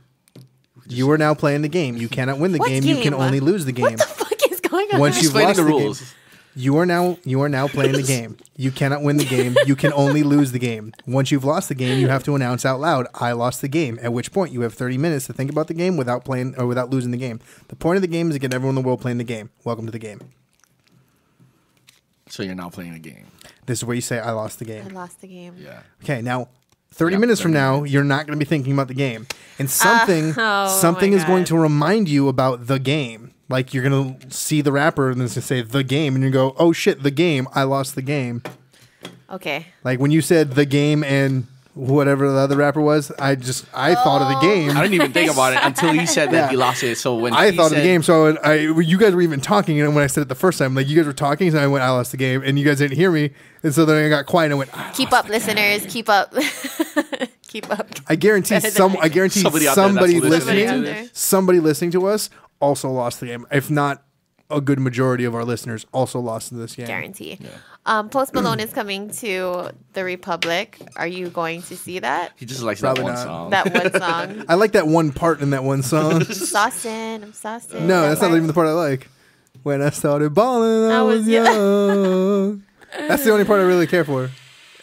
You are now playing the game. You cannot win the What game. You can game? only lose the game. What the fuck is going on? Once you've Explaining lost the the game, rules. you are now playing the game. You cannot win the game. You can only lose the game. Once you've lost the game, you have to announce out loud, I lost the game. At which point you have 30 minutes to think about the game without playing or without losing the game. The point of the game is to get everyone in the world playing the game. Welcome to the game. So you're now playing a game. This is where you say I lost the I game. lost the game. Yeah. Okay, now 30 Yeah, minutes from 30 now, minutes. you're not going to be thinking about the game. And something something my is going God. to remind you about the game. Like you're going to see the rapper and it's going to say the game and you go, "Oh shit, the game. I lost the game." Okay. Like when you said the game and whatever the other rapper was, I thought of the game. I didn't even think about it until he said that he lost it. So when I he thought of the said- game, so you guys were even talking, and when I said it the first time, like you guys were talking, so I went, "I lost the game," and you guys didn't hear me, and so then I got quiet and I went, Keep up, listeners. Keep up. Keep up. I guarantee Better than I guarantee Somebody out there that's somebody listening to listening, this. somebody listening to us also lost the game. If not, a good majority of our listeners also lost in this game. Guarantee. Post Malone is coming to the Republic. Are you going to see that? He just likes Probably that one not. song. That one song. I like that one part in that one song. Saucin', I'm saucin'. No, That that's not part. even the part I like. When I started balling, I was young. That's the only part I really care for.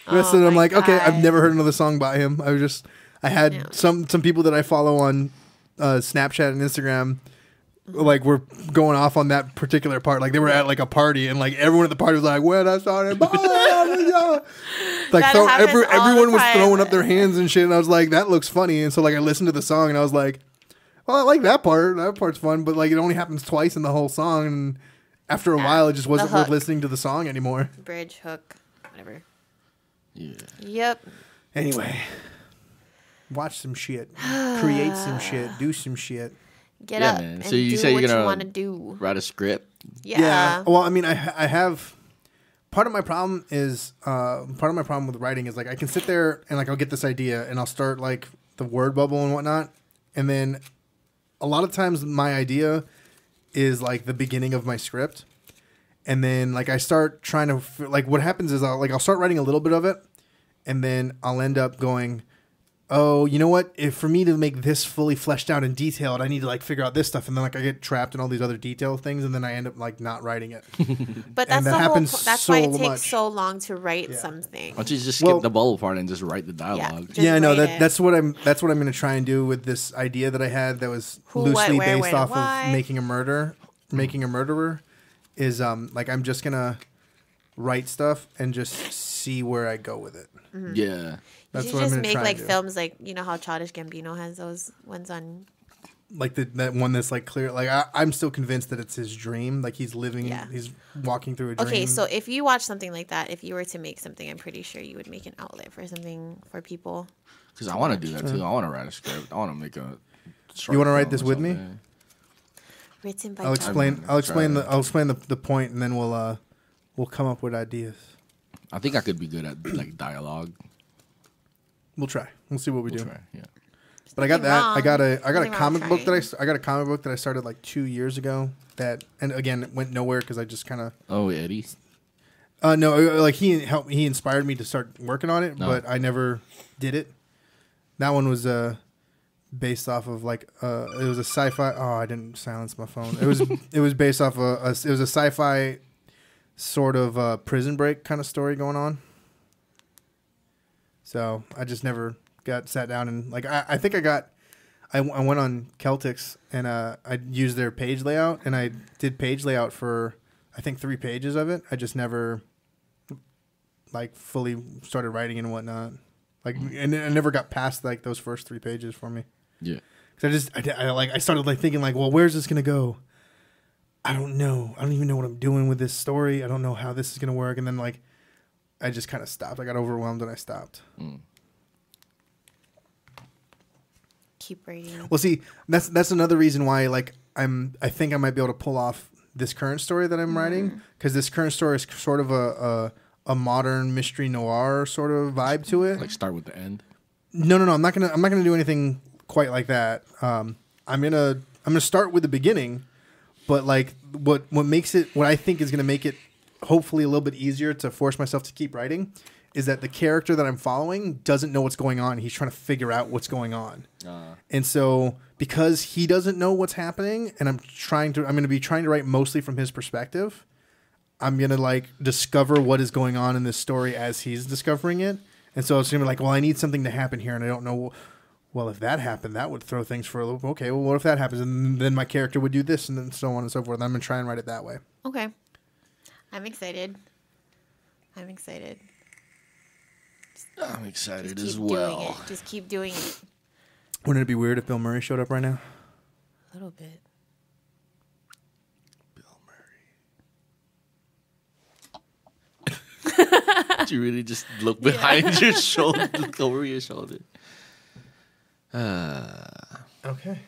The rest of it, I'm my like, okay, I've God. never heard another song by him. I had Yeah. some people that I follow on Snapchat and Instagram, like were going off on that particular part. Like they were at like a party, and like everyone at the party was like, "When I started balling, I was young." Like That throw, happens all the everyone was time. throwing up their hands and shit, and I was like, "That looks funny." And so like I listened to the song, and I was like, "Well, I like that part. That part's fun." But like it only happens twice in the whole song, and after a while, it just wasn't worth hook. listening to the song anymore. Bridge, hook, whatever. Yeah. Yep. Anyway, watch some shit, create some shit, do some shit. Get Yeah, up man. and So you do say you're what gonna you want to do. Write a script. Yeah. Well, I mean, I have part of my problem is with writing is like I can sit there and like I'll get this idea and I'll start like the word bubble and whatnot, and then a lot of times my idea is like the beginning of my script, and then like I start trying to like what happens is I'll start writing a little bit of it, and then I'll end up going, oh, you know what? If for me to make this fully fleshed out and detailed, I need to like figure out this stuff, and then like I get trapped in all these other detail things, and then I end up like not writing it. But And that's that the whole. happens That's why it so takes much. so long to write Yeah. something. Why don't you just skip Well- the bubble part and just write the dialogue? Just Yeah, no, write it. that's what I'm going to try and do with this idea that I had that was Who, what, loosely where, based when, off why. of making a murderer, is like I'm just gonna write stuff and just see where I go with it. Mm-hmm. Yeah. That's you what should I'm just gonna make try like and do. films like you know how Childish Gambino has those ones on. Like that one that's like clear. Like I'm still convinced that it's his dream. Like he's living, he's walking through a dream. Okay, so if you watch something like that, if you were to make something, I'm pretty sure you would make an outlet for something for people. Because I want to do that too. I want to write a script. I want to make a. You want to write this with me? Written by. I'll explain the point, and then we'll come up with ideas. I think I could be good at like dialogue. We'll try. We'll see what we do. Try, yeah. But I got that. I got a Nothing wrong comic book trying. I got a comic book that I started like 2 years ago. That and again it went nowhere because I just kind of. Oh, Eddie. No, like he inspired me to start working on it, but I never did it. That one was based off of like it was a sci-fi. Oh, I didn't silence my phone. It was based off it was a sci-fi sort of prison break kind of story going on. So I just never got sat down and like I think I went on Celtics and I used their page layout and I did page layout for I think 3 pages of it. I just never like fully started writing and whatnot. Like and I never got past like those first 3 pages for me. Yeah. Cause I started like thinking like, well, where's this gonna go? I don't know. I don't even know what I'm doing with this story. I don't know how this is gonna work. And then like I just kind of stopped. I got overwhelmed and I stopped. Keep writing. Well, see, that's another reason why like I think I might be able to pull off this current story that I'm writing because this current story is sort of a modern mystery noir sort of vibe to it. Like start with the end. No. I'm not gonna do anything quite like that. I'm gonna start with the beginning, but like what I think is gonna make it hopefully a little bit easier to force myself to keep writing is that the character that I'm following doesn't know what's going on. He's trying to figure out what's going on. And so because he doesn't know what's happening and I'm going to be trying to write mostly from his perspective, I'm going to like discover what is going on in this story as he's discovering it. And so it's going to be like, well, I need something to happen here. And I don't know, well, if that happened, that would throw things for a little, okay, well, what if that happens? And then my character would do this and then so on and so forth. I'm going to try and write it that way. Okay. I'm excited. I'm excited as well. Just keep doing it. Wouldn't it be weird if Bill Murray showed up right now? A little bit. Bill Murray. Did you really just look behind your shoulder, look over your shoulder? Okay.